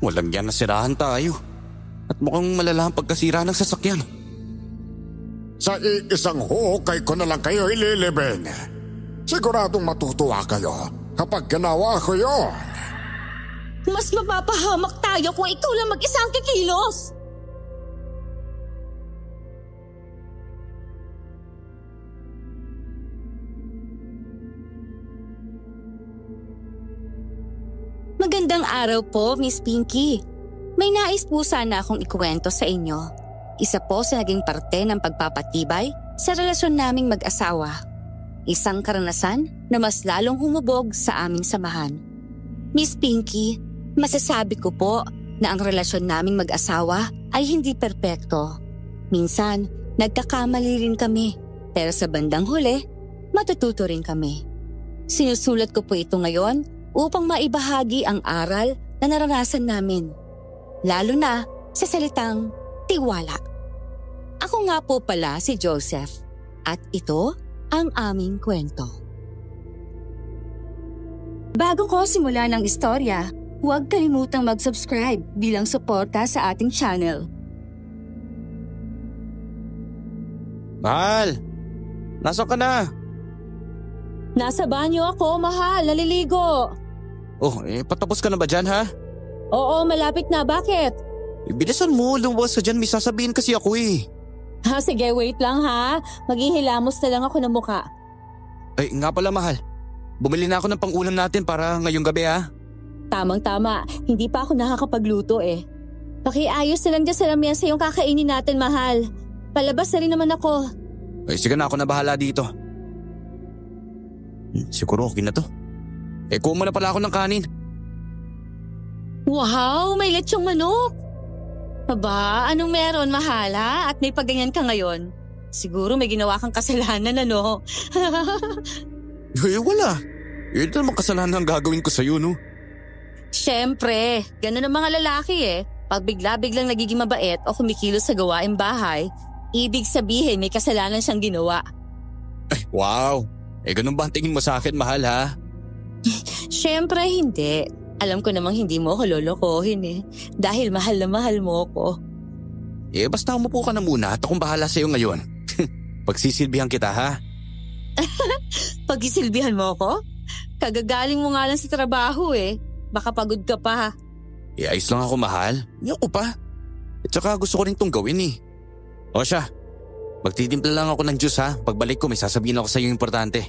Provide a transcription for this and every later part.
Walang yan, nasirahan tayo. At mukhang malala ang pagkasira ng sasakyan. Sa iisang hukay ko na lang kayo ililibing. Siguradong matutuwa kayo kapag ginawa ko yon. Mas mapapahamak tayo kung ikaw lang mag-isa ang kikilos. Magandang araw po, Miss Pinky. May nais po sana akong ikuwento sa inyo. Isa po sa naging parte ng pagpapatibay sa relasyon naming mag-asawa. Isang karanasan na mas lalong humubog sa aming samahan. Miss Pinky, masasabi ko po na ang relasyon naming mag-asawa ay hindi perpekto. Minsan, nagkakamali rin kami, pero sa bandang huli, matututo rin kami. Sinusulat ko po ito ngayon upang maibahagi ang aral na naranasan namin. Lalo na sa salitang tiwala. Ako nga po pala si Joseph at ito ang aming kwento. Bago ko simulan ang istorya, huwag kalimutang mag-subscribe bilang suporta sa ating channel. Mahal! Nasaan ka na? Nasa banyo ako, mahal. Naliligo. Patapos ka na ba dyan, ha? Oo, malapit na. Bakit? Bilisan mo, lumabas ka dyan. May sasabihin kasi ako eh. Sige, wait lang ha. Maghihilamos na lang ako ng muka. Ay, nga pala mahal. Bumili na ako ng pang-ulam natin para ngayong gabi, ha? Tamang-tama. Hindi pa ako nakakapagluto eh. Pakiayos na lang dyan sa lamesa yung kakainin natin, mahal. Palabas na rin naman ako. Ay, sige na, ako na bahala dito. Siguro okay na to. Kuha mo na pala ako ng kanin. Wow, may lechong manok. Aba, anong meron, mahala? At may pagganyan ka ngayon? Siguro may ginawa kang kasalanan, ano? Wala. Ito naman kasalanan ang gagawin ko sa'yo, no? Siyempre, ganun ang mga lalaki eh. Pag bigla-biglang nagiging mabait o kumikilos sa gawaing bahay, ibig sabihin may kasalanan siyang ginawa. Ay, wow. Ganun ba ang tingin mo sa akin, mahal, ha? Siyempre hindi. Alam ko namang hindi mo ako lolokohin eh. Dahil mahal na mahal mo ako. Basta umupo ka na muna at akong bahala sa'yo ngayon. Pagsisilbihan kita, ha? Pagsisilbihan mo ako? Kagagaling mo nga lang sa trabaho eh. Baka pagod ka pa. Ayos lang ako, mahal. Ayoko pa. At saka gusto ko rin itong gawin eh. O siya, magtitimpla lang ako ng juice ha. Pagbalik ko may sasabihin ako sa'yo importante.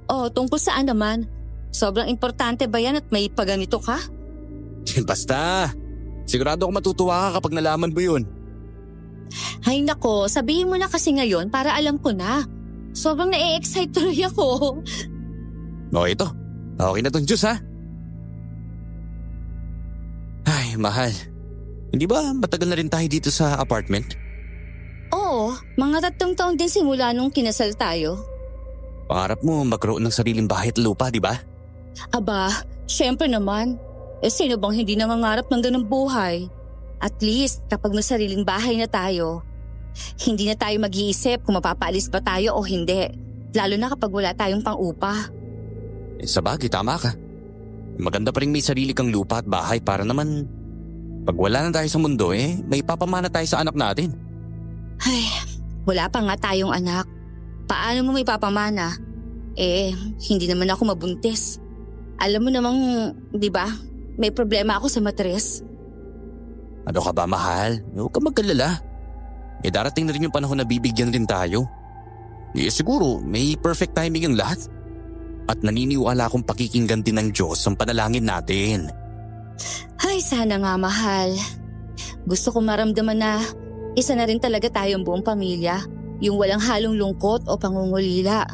Tungkol saan naman? Sobrang importante ba yan at may paganito ka? Basta. Sigurado ako matutuwa ka kapag nalaman mo yun. Ay nako, sabihin mo na kasi ngayon para alam ko na. Sobrang na-excite tuloy ako. Ito. Okay na tong juice ha. Ay, mahal. Hindi ba matagal na rin tayo dito sa apartment? Oo, mga 3 taon din simula nung kinasal tayo. Pangarap mo magkaroon ng sariling bahay at lupa, di ba? Aba, syempre naman. Sino bang hindi nangangarap ng ganung buhay? At least kapag may sariling bahay na tayo, hindi na tayo mag-iisip kung mapapaalis ba tayo o hindi. Lalo na kapag wala tayong pang-upa. Sabagay, tama ka. Maganda pa rin may sarili kang lupa at bahay para naman pag wala na tayo sa mundo may papamana tayo sa anak natin. Ay, wala pa nga tayong anak. Paano mo may papamana? Hindi naman ako mabuntis. Alam mo namang, di ba, may problema ako sa matres. Ano ka ba, mahal? Huwag ka magkalala. Darating na rin yung panahon na bibigyan rin tayo. Siguro, may perfect timing yung lahat. At naniniwala akong pakikinggan din ng Diyos ang panalangin natin. Ay, sana nga, mahal. Gusto ko maramdaman na isa na rin talaga tayong buong pamilya. Yung walang halong lungkot o pangungulila.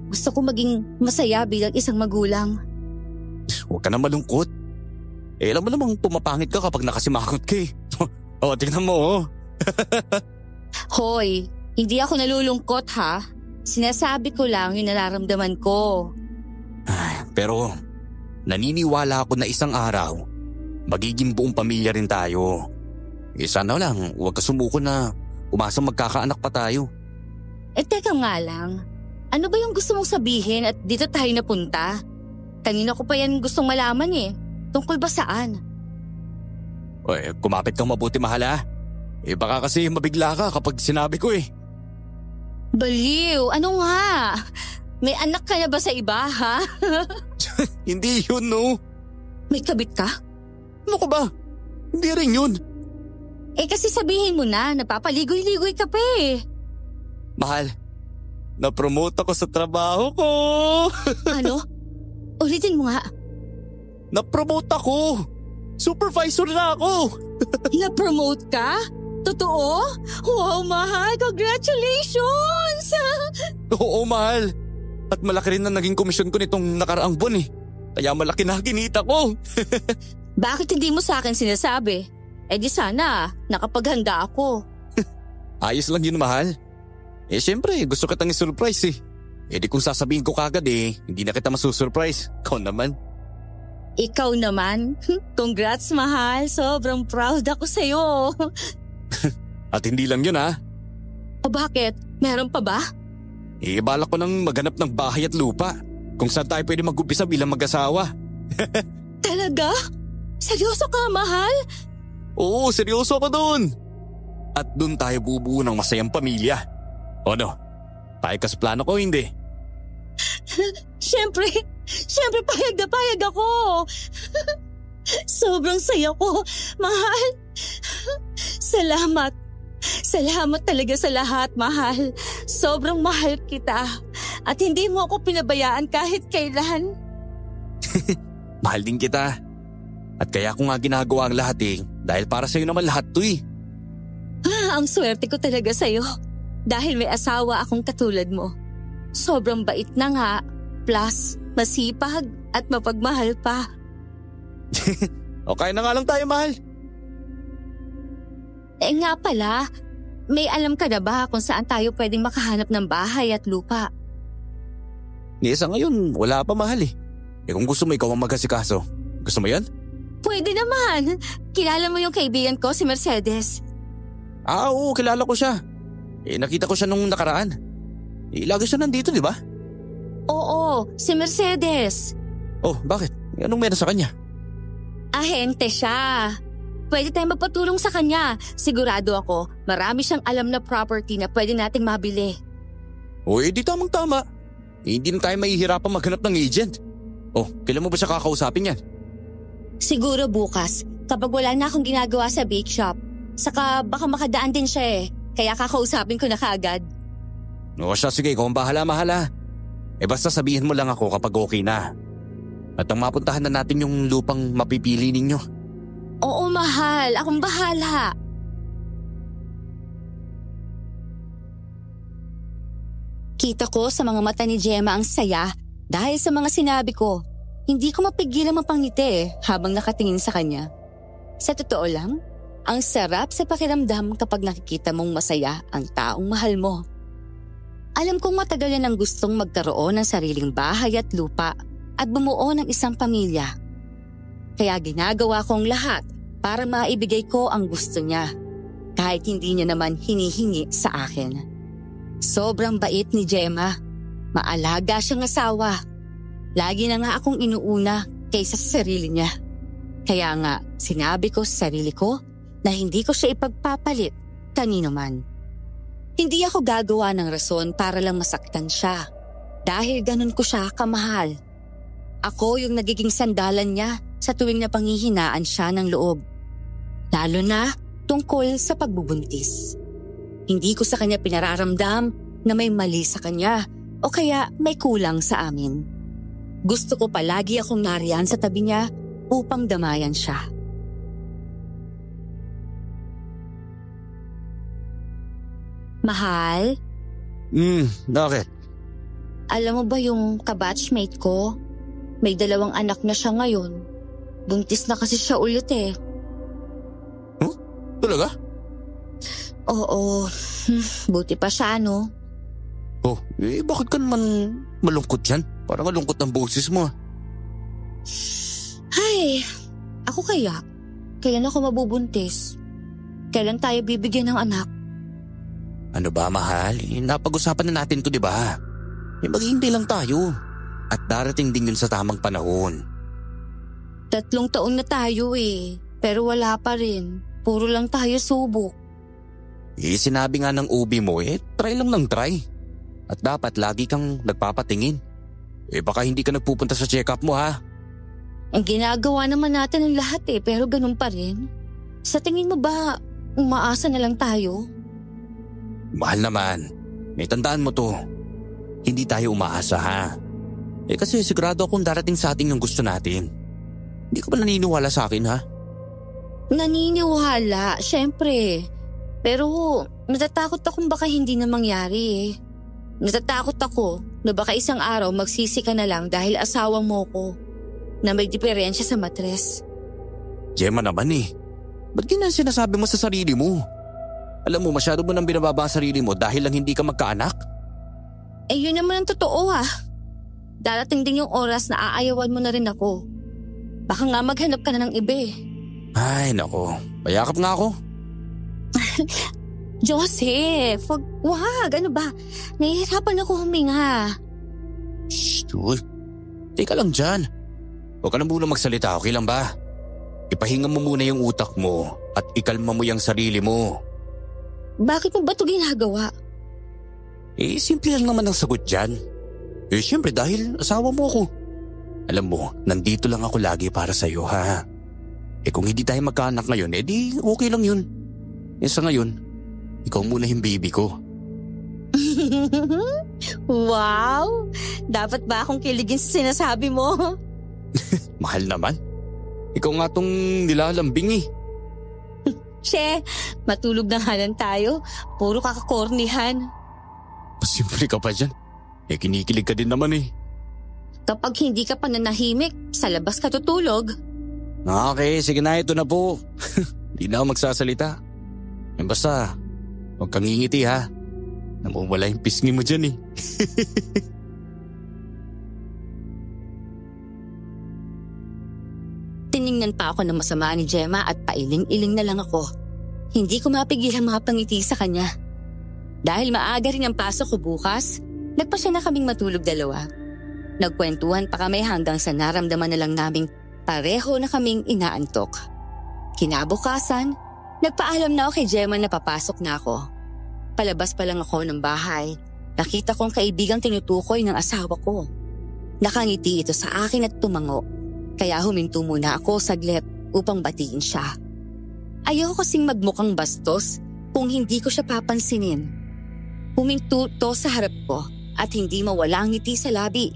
Gusto ko maging masaya bilang isang magulang. Huwag ka na malungkot. Alam mo namang pumapangit ka kapag nakasimakot ka eh. Tingnan mo Hoy, hindi ako nalulungkot ha. Sinasabi ko lang yung nararamdaman ko. Pero naniniwala ako na isang araw, magiging buong pamilya rin tayo. Sana lang, huwag ka sumuko na umasang magkakaanak pa tayo. Teka nga lang. Ano ba yung gusto mong sabihin at dito tayo napunta? Kanina ko pa yan gustong malaman eh. Tungkol ba saan? Oy, kumapit kang mabuti mahal ha. Baka kasi mabigla ka kapag sinabi ko eh. Baliw, ano nga? May anak ka na ba sa iba, ha? Hindi yun no. May kabit ka? Ano ka ba? Hindi rin yun. Kasi sabihin mo na, napapaligoy-ligoy ka pa eh. Mahal, na-promote ako sa trabaho ko. Ano? Ulitin mo nga. Na-promote ako. Supervisor na ako. Na-promote ka? Totoo? Wow, mahal! Congratulations! Oo, mahal. At malaki rin na naging komisyon ko nitong nakaraang buwan eh. Kaya malaki na kinita ko. Bakit hindi mo sa akin sinasabi? Di sana, nakapaghanda ako. Ayos lang yun, mahal. Siyempre, gusto kitang i-surprise eh. Di kung sasabihin ko kagad hindi na kita masusurprise. Ikaw naman. Ikaw naman? Congrats, mahal. Sobrang proud ako sa'yo. At hindi lang yun ha. O bakit? Meron pa ba? Balak ko nang maghanap ng bahay at lupa. Kung saan tayo pwede mag-umpisa bilang mag-asawa. Talaga? Seryoso ka, mahal? Oo, seryoso ako dun. At dun tayo bubuo ng masayang pamilya. O no? Payag ka sa plano ko, hindi? Siyempre payag na payag ako. Sobrang saya ko, mahal. Salamat. Salamat talaga sa lahat, mahal. Sobrang mahal kita. At hindi mo ako pinabayaan kahit kailan. Mahal din kita. At kaya ko nga ginagawa ang lahat dahil para sa'yo naman lahat to Ang swerte ko talaga sa'yo. Dahil may asawa akong katulad mo. Sobrang bait na nga. Plus, masipag at mapagmahal pa. Okay na nga lang tayo, mahal. Nga pala, may alam ka na ba kung saan tayo pwedeng makahanap ng bahay at lupa? Sa ngayon, wala pa, mahal kung gusto mo ikaw ang mag-asikaso, gusto mo yan? Pwede naman. Kilala mo yung kaibigan ko, si Mercedes. Oo, kilala ko siya. Nakita ko siya nung nakaraan. Lagi siya nandito, di ba? Oo, si Mercedes. Oh, bakit? Anong meron sa kanya? Ahente siya. Pwede tayong magpatulong sa kanya. Sigurado ako, marami siyang alam na property na pwede nating mabili. Di tamang-tama. Hindi na tayo mahihirapan maghanap ng agent. Kailan mo ba siya kakausapin yan? Siguro bukas, kapag wala na akong ginagawa sa bake shop. Saka baka makadaan din siya kaya kakausapin ko na kaagad. Siya, sige, ikaw ang bahala, mahala. Basta sabihin mo lang ako kapag okay na. At ang mapuntahan na natin yung lupang mapipili ninyo. Oo, mahal. Akong bahala. Kita ko sa mga mata ni Gemma ang saya dahil sa mga sinabi ko. Hindi ko mapigilan mapangiti habang nakatingin sa kanya. Sa totoo lang, ang sarap sa pakiramdam kapag nakikita mong masaya ang taong mahal mo. Alam kong matagal yan ang gustong magkaroon ng sariling bahay at lupa at bumuo ng isang pamilya. Kaya ginagawa kong lahat para maibigay ko ang gusto niya kahit hindi niya naman hinihingi sa akin. Sobrang bait ni Gemma. Maalaga siyang asawa. Lagi na nga akong inuuna kaysa sa sarili niya. Kaya nga sinabi ko sa sarili ko na hindi ko siya ipagpapalit kanino man. Hindi ako gagawa ng rason para lang masaktan siya dahil ganun ko siya kamahal. Ako yung nagiging sandalan niya sa tuwing napanghihinaan siya ng loob. Lalo na tungkol sa pagbubuntis. Hindi ko sa kanya pinararamdam na may mali sa kanya o kaya may kulang sa amin. Gusto ko palagi akong nariyan sa tabi niya upang damayan siya. Mahal? Bakit? Alam mo ba yung kabatchmate ko? May 2 anak na siya ngayon. Buntis na kasi siya ulit Huh? Talaga? Oo. Buti pa siya, no? Bakit ka naman malungkot yan? Parang malungkot ang boses mo. Ay, ako kaya? Kailan ako mabubuntis? Kailan tayo bibigyan ng anak? Ano ba, mahal? Napag-usapan na natin to, di ba? Maghihintay lang tayo. At darating din yun sa tamang panahon. 3 taon na tayo Pero wala pa rin. Puro lang tayo subok. Sinabi nga ng ubi mo try lang ng try. At dapat lagi kang nagpapatingin. Baka hindi ka nagpupunta sa check-up mo ha. Ang ginagawa naman natin ang lahat pero ganun pa rin. Sa tingin mo ba, umaasa na lang tayo? Mahal naman, may tandaan mo to. Hindi tayo umaasa ha. Kasi sigurado akong darating sa atin yung gusto natin. Hindi ka ba naniniwala sa akin ha? Naniniwala, syempre. Pero natatakot akong baka hindi na mangyari Natatakot ako na baka isang araw magsisi ka na lang dahil asawa mo ko na may diferensya sa matres. Gemma naman ba't ganyan sinasabi mo sa sarili mo? Alam mo, masyado mo nang binababa ang sarili mo dahil lang hindi ka magkaanak? Yun naman ang totoo Darating din yung oras na aayawan mo na rin ako. Baka nga maghanap ka na ng iba Ay nako, payakap nga ako. Joseph, wag, ano ba? Nahihirapan ako huminga. Shh, teka lang dyan. Huwag ka na muna magsalita, okay lang ba? Ipahinga mo muna yung utak mo at ikalma mo yung sarili mo. Bakit mo ba ito ginagawa? Simple lang naman ang sagot dyan. Siyempre dahil asawa mo ako. Alam mo, nandito lang ako lagi para sa'yo ha. Kung hindi tayo magkaanak ngayon, di okay lang yun. Sa ngayon, ikaw muna yung baby ko. Wow! Dapat ba akong kiligin sa sinasabi mo? Mahal naman. Ikaw nga tong nilalambing Che, matulog na nga lang tayo. Puro kakakornihan. Pasimple ka pa dyan. Kinikilig ka din naman Kapag hindi ka pa nanahimik, sa labas ka tutulog. Okay, sige na, ito na po. Hindi na ako magsasalita. Basta, huwag kang ngingiti ha. Namumula yung pisngi mo dyan Tiningnan pa ako ng masama ni Gemma at pailing-iling na lang ako. Hindi ko mapigilan mapangiti sa kanya. Dahil maaga rin ang pasok ko bukas, nagpasya na kaming matulog dalawa. Nagkwentuhan pa kami hanggang sa naramdaman na lang naming pareho na kaming inaantok. Kinabukasan, nagpaalam na ako kay Gemma na papasok na ako. Palabas pa lang ako ng bahay, nakita kong kaibigang tinutukoy ng asawa ko. Nakangiti ito sa akin at tumango, kaya huminto muna ako saglit upang batiin siya. Ayoko kasing magmukhang bastos kung hindi ko siya papansinin. Huminto to sa harap ko at hindi mawala ang ngiti sa labi,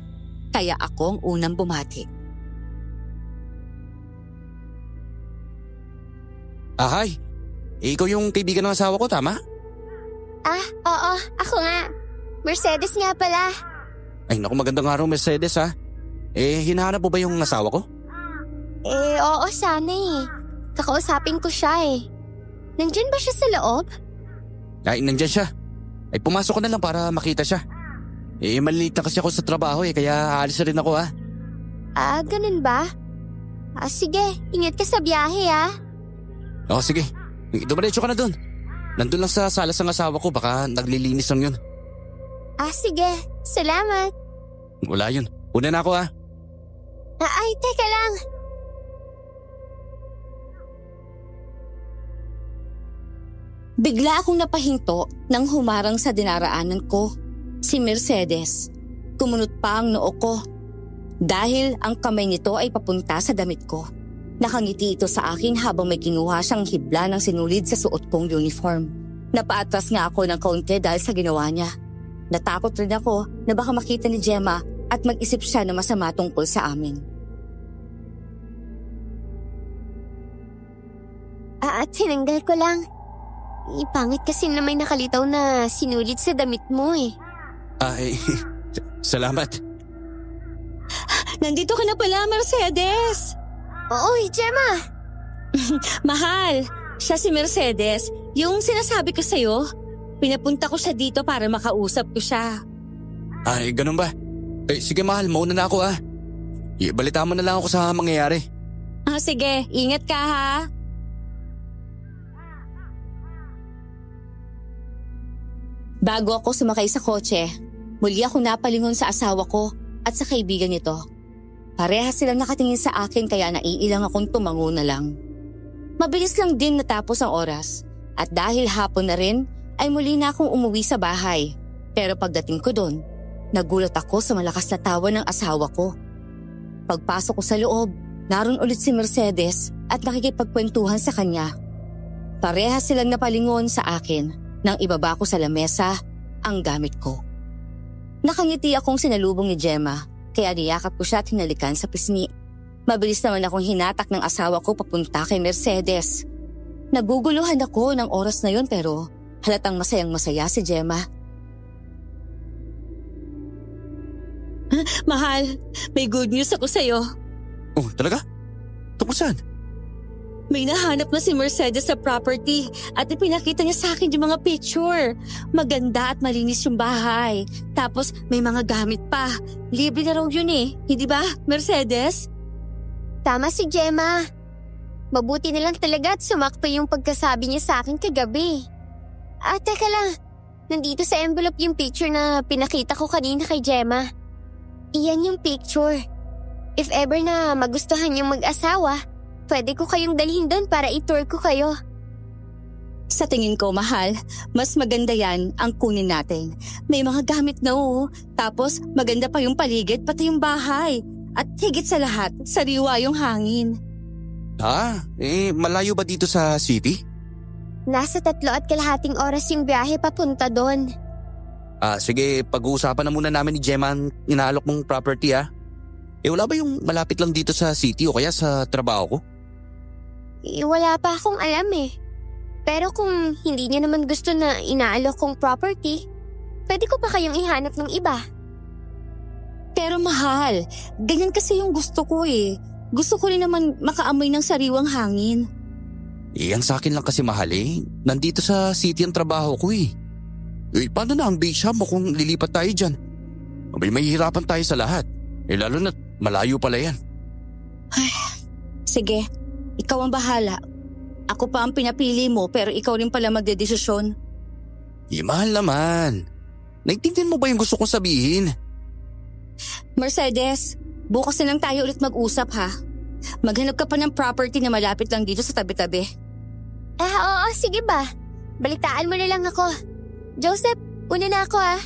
kaya ako ang unang bumati. Hi. Ikaw yung kaibigan ng asawa ko, tama? Oo, ako nga. Mercedes nga pala. Ay naku, magandang araw Mercedes ha. Hinahanap mo ba yung asawa ko? Oo sana Kakausapin ko siya Nandyan ba siya sa loob? Ay, nandyan siya. Ay, pumasok ko na lang para makita siya. Malilate na kasi ako sa trabaho kaya aalis na rin ako ha. Ganun ba? Sige, ingat ka sa biyahe Oo, sige. Dumiretso ka na dun. Nandun lang sa sala ng asawa ko, baka naglilinis lang yun. Sige, salamat. Wala yun. Una na ako ha. Ay, teka lang. Bigla akong napahinto nang humarang sa dinaraanan ko, si Mercedes. Kumunot pa ang noo ko dahil ang kamay nito ay papunta sa damit ko. Nakangiti ito sa akin habang may kinuha siyang hibla ng sinulid sa suot kong uniform. Napaatras nga ako ng kaunti dahil sa ginawa niya. Natakot rin ako na baka makita ni Gemma at mag-isip siya na masama tungkol sa amin. At tinanggal ko lang. Pangit kasi na may nakalitaw na sinulid sa damit mo Ay, salamat. Nandito ka na pala, Mercedes! Oy, Gemma! Mahal, siya si Mercedes. Yung sinasabi ko sa'yo, pinapunta ko siya dito para makausap ko siya. Ay, ganun ba? Sige mahal, mauna na ako Ibalita mo na lang ako sa mangyayari. Sige, ingat ka ha. Bago ako sumakay sa kotse, muli ako napalingon sa asawa ko at sa kaibigan nito. Parehas silang nakatingin sa akin kaya naiilang akong tumango na lang. Mabilis lang din natapos ang oras at dahil hapon na rin ay muli na akong umuwi sa bahay. Pero pagdating ko doon, nagulat ako sa malakas na tawa ng asawa ko. Pagpasok ko sa loob, naroon ulit si Mercedes at nakikipagkwentuhan sa kanya. Parehas silang napalingon sa akin nang ibaba ko sa lamesa ang gamit ko. Nakangiti akong sinalubong ni Gemma kaya niyakap ko siya at hinalikan sa pisngi. Mabilis naman akong hinatak ng asawa ko papunta kay Mercedes. Naguguluhan ako ng oras na yon pero halatang masayang masaya si Gemma. Mahal, may good news ako sa'yo. Oh, talaga? Tungkol saan? May nahanap na si Mercedes sa property at ipinakita niya sa akin yung mga picture. Maganda at malinis yung bahay. Tapos may mga gamit pa. Libre na raw yun eh. Hindi ba, Mercedes? Tama si Gemma. Mabuti na lang talaga at sumakto yung pagkasabi niya sa akin kagabi. Teka lang. Nandito sa envelope yung picture na pinakita ko kanina kay Gemma. Iyan yung picture. If ever na magustuhan yung mag-asawa, pwede ko kayong dalhin doon para i-tour ko kayo. Sa tingin ko, mahal, mas maganda yan ang kunin natin. May mga gamit na tapos maganda pa yung paligid pati yung bahay. At higit sa lahat, sariwa yung hangin. Malayo ba dito sa city? Nasa 3.5 oras yung biyahe papunta doon. Sige, pag-uusapan na muna namin ni Gemma ang inaalok mong property wala ba yung malapit lang dito sa city o kaya sa trabaho ko? Wala pa akong alam eh. Pero kung hindi niya naman gusto na inaalok kong property, pwede ko pa kayong ihanap ng iba. Pero mahal, ganyan kasi yung gusto ko eh. Gusto ko rin naman makaamoy ng sariwang hangin. Ang sa akin lang kasi mahal nandito sa city ang trabaho ko paano na ang base shop mo kung lilipat tayo dyan? May hirapan tayo sa lahat. Lalo na't malayo pala yan. Sige, ikaw ang bahala. Ako pa ang pinapili mo pero ikaw rin pala magdedesisyon. Mahal naman. Naintindihan mo ba yung gusto kong sabihin? Mercedes, bukas na lang tayo ulit mag-usap ha. Maghanap ka pa ng property na malapit lang dito sa tabi-tabi. Oo, sige ba? Balitaan mo na lang ako. Joseph, una na ako ha.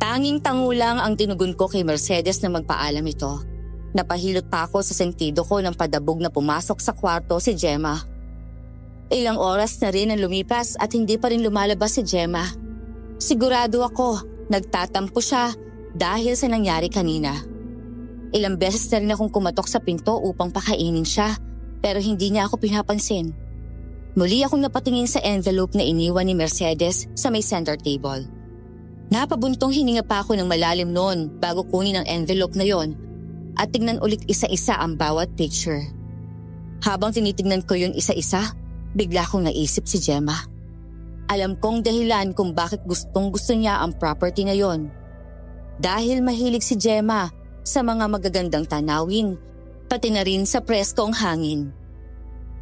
Tanging tangulang ang tinugon ko kay Mercedes na magpaalam ito. Napahilot pa ako sa sentido ko ng padabog na pumasok sa kwarto si Gemma. Ilang oras na rin ang lumipas at hindi pa rin lumalabas si Gemma. Sigurado ako, nagtatampo siya dahil sa nangyari kanina. Ilang beses na rin akong kumatok sa pinto upang pakainin siya pero hindi niya ako pinapansin. Muli akong napatingin sa envelope na iniwan ni Mercedes sa may center table. Napabuntong hininga pa ako ng malalim noon bago kunin ang envelope na yon at tingnan ulit isa-isa ang bawat picture. Habang tinitingnan ko yun isa-isa, bigla kong naisip si Gemma. Alam kong dahilan kung bakit gustong-gusto niya ang property na yon. Dahil mahilig si Gemma sa mga magagandang tanawin, pati na rin sa preskong hangin.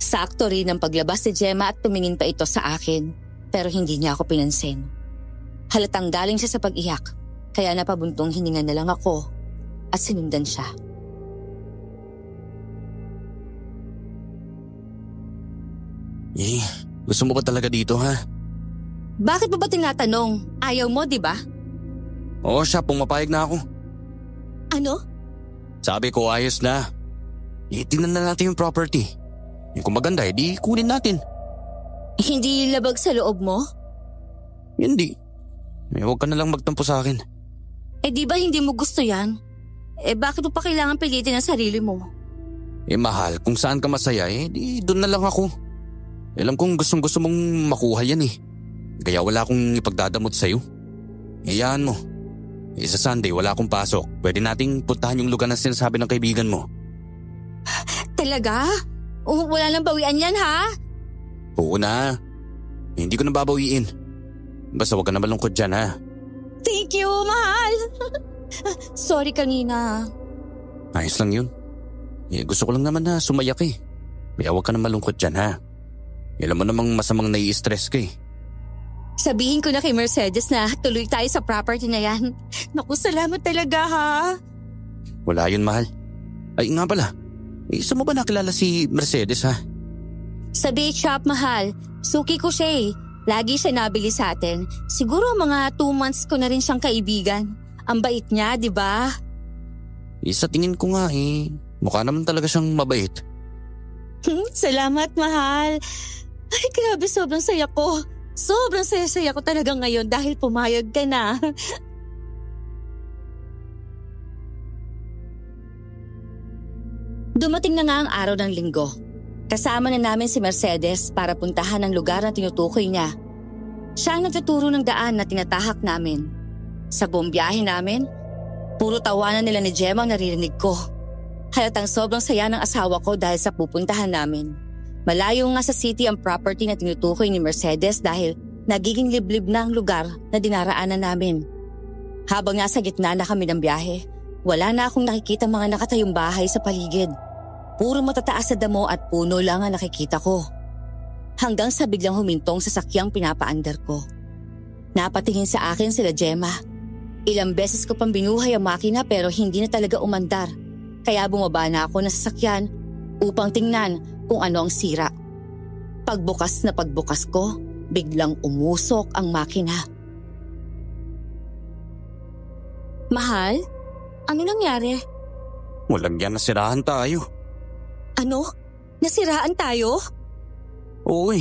Sakto rin ang paglabas si Gemma at tumingin pa ito sa akin, pero hindi niya ako pinansin. Halatang galing siya sa pag-iyak, kaya napabuntong hininga na lang ako at sinundan siya. Gusto mo ba talaga dito ha? Bakit mo ba tinatanong? Ayaw mo, di ba? Oo siya, pumapayag na ako. Ano? Sabi ko ayos na. Tingnan na natin yung property. Kung maganda, di kunin natin. Hindi labag sa loob mo? Hindi. Huwag ka na lang magtampo sa akin. Di ba hindi mo gusto yan? Bakit mo pa kailangan pilitin ang sarili mo? Mahal, kung saan ka masaya di doon na lang ako. Alam kong gustong-gusto mong makuha yan Kaya wala akong ipagdadamot sa'yo. Hayaan mo. Sa Sunday wala akong pasok. Pwede nating puntahan yung lugar na sinasabi ng kaibigan mo. Talaga? Wala nang bawian yan ha? Oo na. Hindi ko na babawiin. Basta huwag ka na malungkot dyan ha. Thank you, mahal. Sorry kanina. Ayos lang yun. Gusto ko lang naman na sumayak Kaya huwag ka na malungkot dyan ha. Alam mo namang masamang nai-stress ka Sabihin ko na kay Mercedes na tuloy tayo sa property na yan. Naku, salamat talaga ha. Wala yun, mahal. Ay nga pala, saan mo ba nakilala si Mercedes ha? Sa bake shop, mahal. Suki ko siya eh. Lagi siya nabili sa atin. Siguro mga 2 months ko na rin siyang kaibigan. Ang bait niya, di ba? Sa tingin ko nga mukha naman talaga siyang mabait. Salamat, mahal. Ay, grabe, sobrang saya ko. Sobrang saya-saya ko talaga ngayon dahil pumayag ka na. Dumating na nga ang araw ng linggo. Kasama na namin si Mercedes para puntahan ang lugar na tinutukoy niya. Siya ang nagtuturo ng daan na tinatahak namin. Sa buong biyahe namin, puro tawanan nila ni Gemma ang naririnig ko. Halatang sobrang saya ng asawa ko dahil sa pupuntahan namin. Malayo nga sa city ang property na tinutukoy ni Mercedes dahil nagiging liblib na ang lugar na dinaraanan namin. Habang nasa gitna na kami ng biyahe, wala na akong nakikita mga nakatayong bahay sa paligid. Puro matataas na damo at puno lang ang nakikita ko. Hanggang sa biglang humintong sa sakyang pinapaandar ko. Napatingin sa akin sila Gemma. Ilang beses ko pang binuhay ang makina pero hindi na talaga umandar. Kaya bumaba na ako ng sasakyan upang tingnan kung ano ang sira. Pagbukas na pagbukas ko, biglang umusok ang makina. Mahal, ano nangyari? Walang yan, nasirahan tayo. Ano? Nasiraan tayo? Oo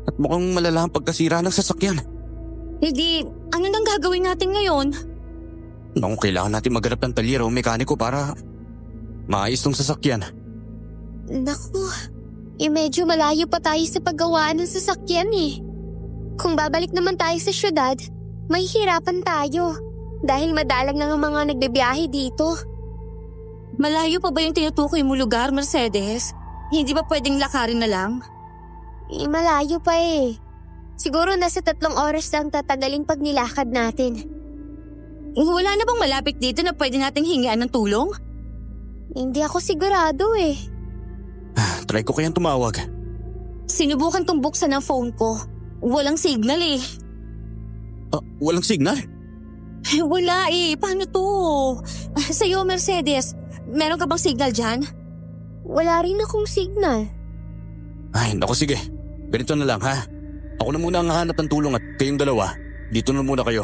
At mukhang malala ang pagkasira ng sasakyan. Hindi, ano nang gagawin natin ngayon? Naku, kailangan natin maghanap ng talyero o mekaniko para maayos tong sasakyan. Naku, medyo malayo pa tayo sa paggawaan ng sasakyan eh. Kung babalik naman tayo sa syudad, may hirapan tayo. Dahil madalang na ang mga nagbibiyahe dito. Malayo pa ba yung tinutukoy mo lugar, Mercedes? Hindi ba pwedeng lakarin na lang? Malayo pa eh. Siguro nasa 3 oras lang tatagaling pag nilakad natin. Wala na bang malapit dito na pwede nating hingian ng tulong? Hindi ako sigurado eh. Try ko kayang tumawag. Sinubukan kong buksan ang phone ko. Walang signal eh. Walang signal? Wala eh. Paano to? Sa'yo, Mercedes, meron ka bang signal dyan? Wala rin akong signal. Ay, naku sige. Ganito na lang ha. Ako na muna ang hahanap ng tulong at kayong dalawa, dito na muna kayo.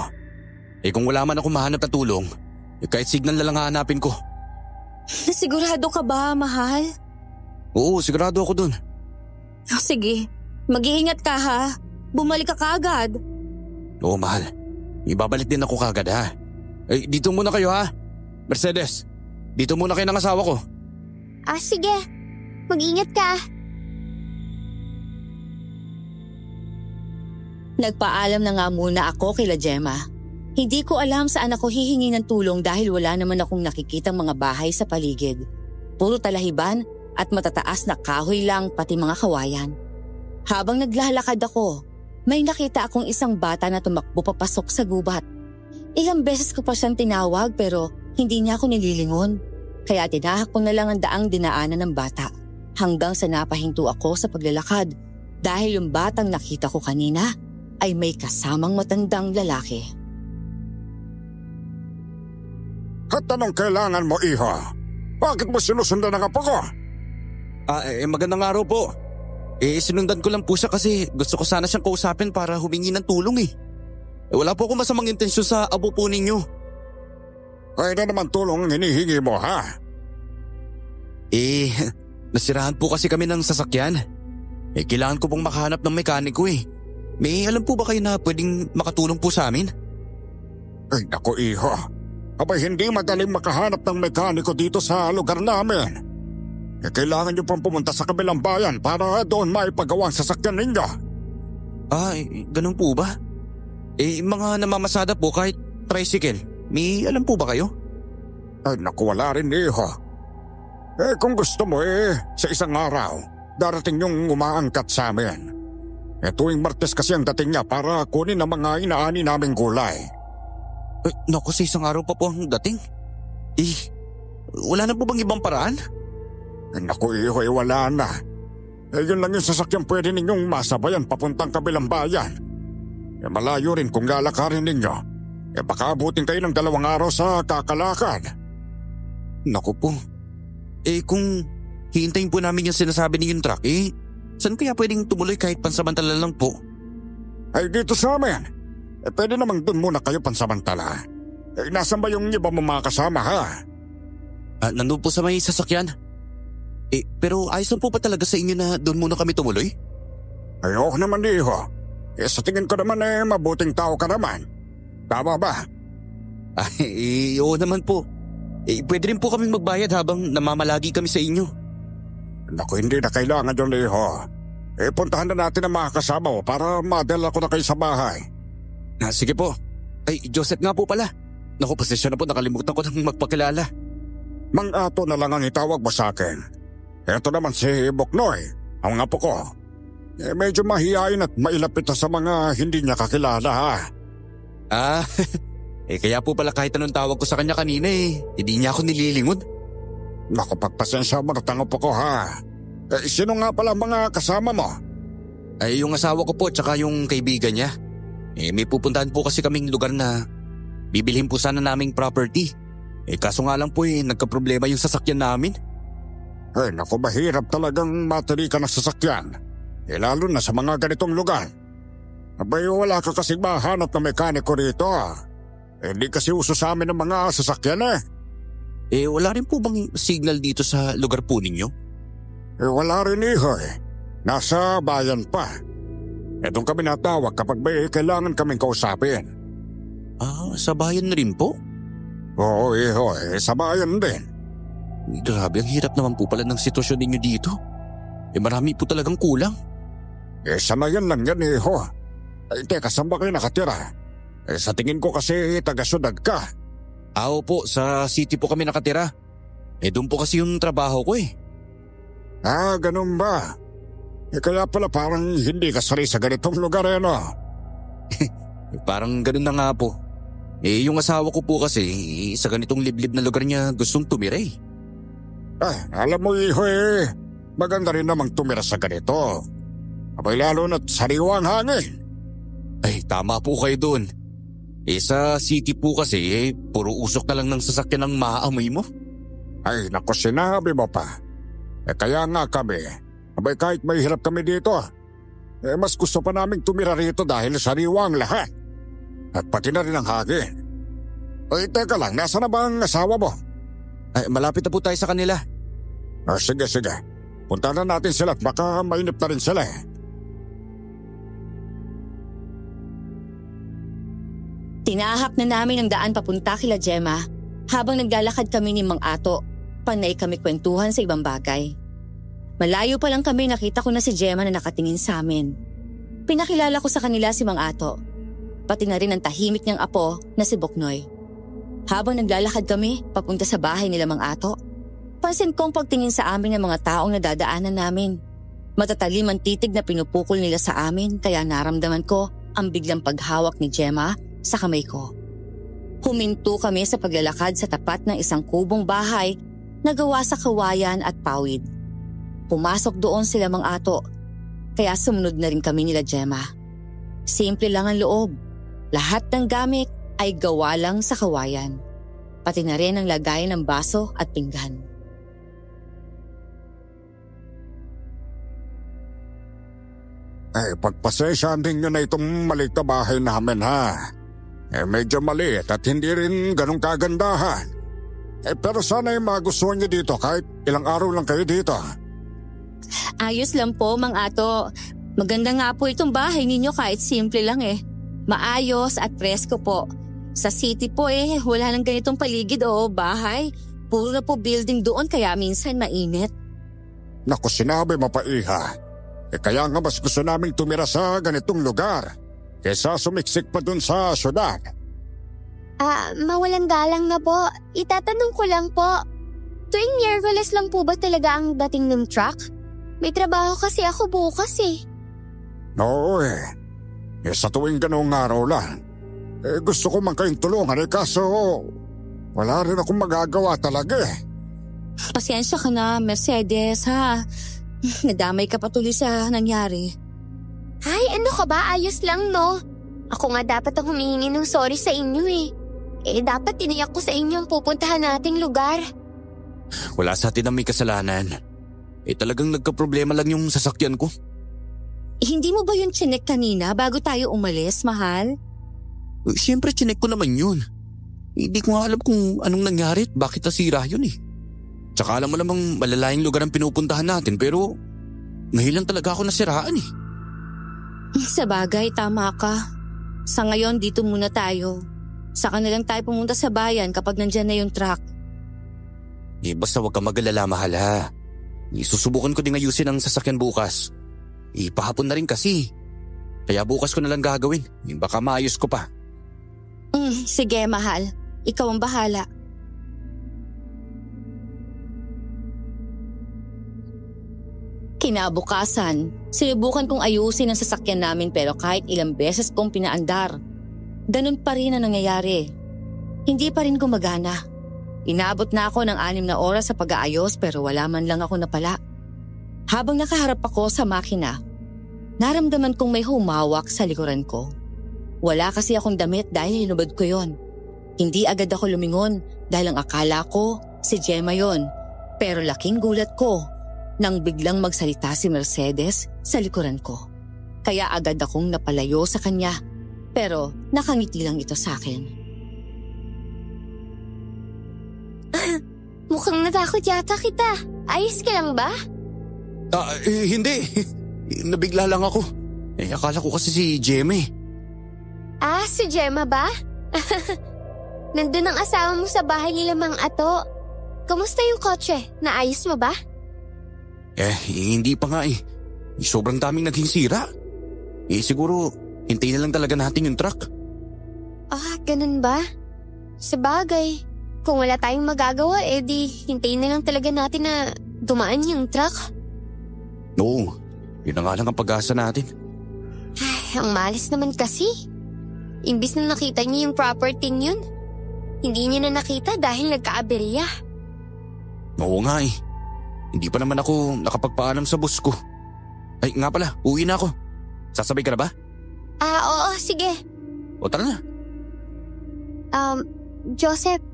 Kung wala man ako mahanap na tulong, kahit signal na lang hahanapin ko. Sigurado ka ba, mahal? Oo, sigurado ako dun. Sige, mag-iingat ka ha. Bumalik ka kaagad. Oo, mahal. Ibabalik din ako kagad ha. Dito muna kayo ha. Mercedes, dito muna kayo ng asawa ko. Sige. Mag-ingat ka. Nagpaalam na nga muna ako kila Gemma. Hindi ko alam saan ako hihingi ng tulong dahil wala naman akong nakikitang mga bahay sa paligid. Puro talahiban at matataas na kahoy lang pati mga kawayan. Habang naglalakad ako, may nakita akong isang bata na tumakbo papasok sa gubat. Ilang beses ko pa siyang tinawag pero hindi niya ako nililingon. Kaya tinahak ko na lang ang daang dinaanan ng bata hanggang sa napahinto ako sa paglalakad dahil yung batang nakita ko kanina ay may kasamang matandang lalaki. At anong kailangan mo, iho? Bakit mo sinusundan ang apo ko? Magandang araw po. Sinundan ko lang po siya kasi gusto ko sana siyang kausapin para humingi ng tulong wala po akong masamang intensyon sa apo po ninyo. Ay na naman tulong ang hinihingi mo, ha? Nasirahan po kasi kami ng sasakyan. Kailangan ko pong makahanap ng mekaniko May alam po ba kayo na pwedeng makatulong po sa amin? Ay naku, iho. Abay hindi madaling makahanap ng mekaniko dito sa lugar namin. Kailangan niyo pang pumunta sa kabilang bayan para doon maipagawa ang sasakyan ninyo. Ganun po ba? Mga namamasada po kahit tricycle. May alam po ba kayo? Ay naku, wala rin, iho. Kung gusto mo sa isang araw, darating yung umaangkat sa amin. Tuwing Martes kasi ang dating niya para kunin ang mga inaani naming gulay. Naku, sa isang araw pa po ang dating. Wala na po bang ibang paraan? Naku, iho, wala na. Yun lang yung sasakyan pwede ninyong masabayan papuntang kabilang bayan. Malayo rin kung lalakarin ninyo. Baka abutin kayo ng 2 araw sa kakalakad. Naku po. Kung hihintayin po namin yung sinasabi ni yung truck, saan kaya pwedeng tumuloy kahit pansamantala lang po? Ay dito sa amin. Pwede namang dun muna kayo pansamantala. Nasan ba yung iba mo mga kasama ha? Nandun po sa may sasakyan. Pero ayos lang po ba talaga sa inyo na doon muna kami tumuloy? Ay oo naman iho. Sa tingin ko naman mabuting tao ka naman. Tama ba? Oo naman po. Pwede rin po kaming magbayad habang namamalagi kami sa inyo. Naku, hindi na kailangan yung iho. Puntahan na natin ang mga kasama mo para madala ko na kayo sa bahay. Sige po. Joseph nga po pala. Naku, pasensya na po, nakalimutan ko nang magpakilala. Mang Ato na lang ang itawag mo sa akin. Ito naman si Boknoy, ang apo ko. Medyo mahihain at mailapit na sa mga hindi niya kakilala ha. Kaya po pala kahit anong tawag ko sa kanya kanina hindi niya ako nililingon. Naku, pagpasensya mo na tango po ko ha. Sino nga pala mga kasama mo? Yung asawa ko po tsaka yung kaibigan niya. May pupuntahan po kasi kaming lugar na bibilhin po sana naming property. Kaso nga lang po nagkaproblema yung sasakyan namin. Naku, mahirap talagang matali ka ng sasakyan. Lalo na sa mga ganitong lugar. Abay, wala ka kasing mahanap na mekaniko rito. Hindi kasi uso sa amin ng mga sasakyan Wala rin po bang signal dito sa lugar po ninyo? Wala rin iho Nasa bayan pa. Itong kami natawag kapag may kailangan kaming kausapin. Sa bayan na rin po? Oo iho, sa bayan din. Grabe, ang hirap naman po pala ng sitwasyon ninyo dito. Marami po talagang kulang. Sanayan lang yan iho. Teka, saan ba kayo nakatira? Sa tingin ko kasi taga-syudad ka. Opo, sa city po kami nakatira. Doon po kasi yung trabaho ko Ganun ba? Kaya pala parang hindi ka sanay sa ganitong lugar no? Parang ganun na nga po. Yung asawa ko po kasi sa ganitong liblib na lugar niya gustong tumira Alam mo iho maganda rin namang tumira sa ganito. Abay lalo na't sariwang hangin. Tama po kayo doon. Sa city po kasi puro usok na lang ng sasakyan ang maaamoy mo. Naku, sinabi mo pa. Kaya nga kami, abay kahit may hirap kami dito, mas gusto pa naming tumira rito dahil sariwang lahat. At pati na rin ang hangin. Teka lang, nasa na ba ang asawa mo? Malapit na po tayo sa kanila. Sige. Punta na natin sila at baka mainip na rin sila Tinahak na namin ang daan papunta kila Gemma. Habang naglalakad kami ni Mang Ato, panay kami kwentuhan sa ibang bagay. Malayo pa lang kami nakita ko na si Gemma na nakatingin sa amin. Pinakilala ko sa kanila si Mang Ato. Pati na rin ang tahimik niyang apo na si Boknoy. Habang naglalakad kami papunta sa bahay nila Mang Ato, pansin kong pagtingin sa amin ng mga taong nadadaanan namin. Matatalim ang titig na pinupukol nila sa amin kaya naramdaman ko ang biglang paghawak ni Gemma sa kamay ko. Huminto kami sa paglalakad sa tapat ng isang kubong bahay na gawa sa kawayan at pawid. Pumasok doon sila Mang Ato, kaya sumunod na rin kami nila Gemma. Simple lang ang loob. Lahat ng gamit ay gawa lang sa kawayan. Pati na rin ang lagayan ng baso at pinggan. Pagpasensyahan din nyo na itong maliit na bahay namin ha. Medyo maliit at hindi rin ganong kagandahan. Pero sana magustuhan nyo dito kahit ilang araw lang kayo dito. Ayos lang po, Mang Ato. Maganda nga po itong bahay ninyo kahit simple lang Maayos at presko po. Sa city po wala nang ganitong paligid o bahay. Puro na po building doon kaya minsan mainit. Naku, sinabi mo pa iha. Kaya nga mas gusto naming tumira sa ganitong lugar kesa sumiksik pa dun sa syudad. Mawalang galang na po. Itatanong ko lang po. Tuwing Miyerkules lang po ba talaga ang dating ng truck? May trabaho kasi ako bukas Oo sa tuwing ganong araw lang. Gusto ko man kayong tulungan kaso wala rin akong magagawa talaga Pasensya ka na, Mercedes ha. Nadamay ka patuloy sa nangyari. Ay, ano ka ba? Ayos lang no. Ako nga dapat ang humihingi ng sorry sa inyo dapat tiniyak ko sa inyo ang pupuntahan nating lugar. Wala sa atin ang may kasalanan. Talagang nagka-problema lang yung sasakyan ko. Hindi mo ba yun chinek kanina bago tayo umalis, mahal? Siyempre chinek ko naman yun. Hindi ko nga alam kung anong nangyari at bakit nasira yun eh. Tsaka alam mo namang malalayang lugar ang pinupuntahan natin pero ngayon lang talaga ako nasiraan eh. Sa bagay, tama ka. Sa ngayon, dito muna tayo. Saka na lang tayo pumunta sa bayan kapag nandyan na yung truck. Basta huwag ka mag-alala, mahal ha. Susubukan ko din ayusin ang sasakyan bukas. Pahapon na rin kasi. Kaya bukas ko na lang gagawin. Baka maayos ko pa. Sige, mahal. Ikaw ang bahala. Kinabukasan, sinubukan kong ayusin ang sasakyan namin pero kahit ilang beses kong pinaandar, ganun pa rin ang nangyayari. Hindi pa rin gumagana. Inabot na ako ng 6 na oras sa pag-aayos pero wala man lang ako napala. Habang nakaharap ako sa makina, naramdaman kong may humawak sa likuran ko. Wala kasi akong damit dahil hinubad ko yon. Hindi agad ako lumingon dahil ang akala ko si Gemma yon. Pero laking gulat ko nang biglang magsalita si Mercedes sa likuran ko. Kaya agad akong napalayo sa kanya. Pero nakangiti lang ito sa akin. Mukhang natakot yata kita. Ayos ka lang ba? Hindi. Nabigla lang ako. Akala ko kasi si Gemma eh. Si Gemma ba? Nandun ang asawa mo sa bahay nila Mang Ato. Kamusta yung kotse? Naayos mo ba? Hindi pa nga eh. Sobrang daming naging sira. Siguro, hintayin na lang talaga natin yung truck. Ganun ba? Sa bagay, kung wala tayong magagawa, di hintayin na lang talaga natin na dumaan yung truck. Oo, yun na nga lang ang pag-asa natin. Ang malas naman kasi. Imbis na nakita niya yung property yun, hindi niya na nakita dahil nagka-aberya. Oo nga eh. Hindi pa naman ako nakapagpaalam sa boss ko. Nga pala, uwi na ako. Sasabay ka na ba? Oo, sige. O tara na. Joseph,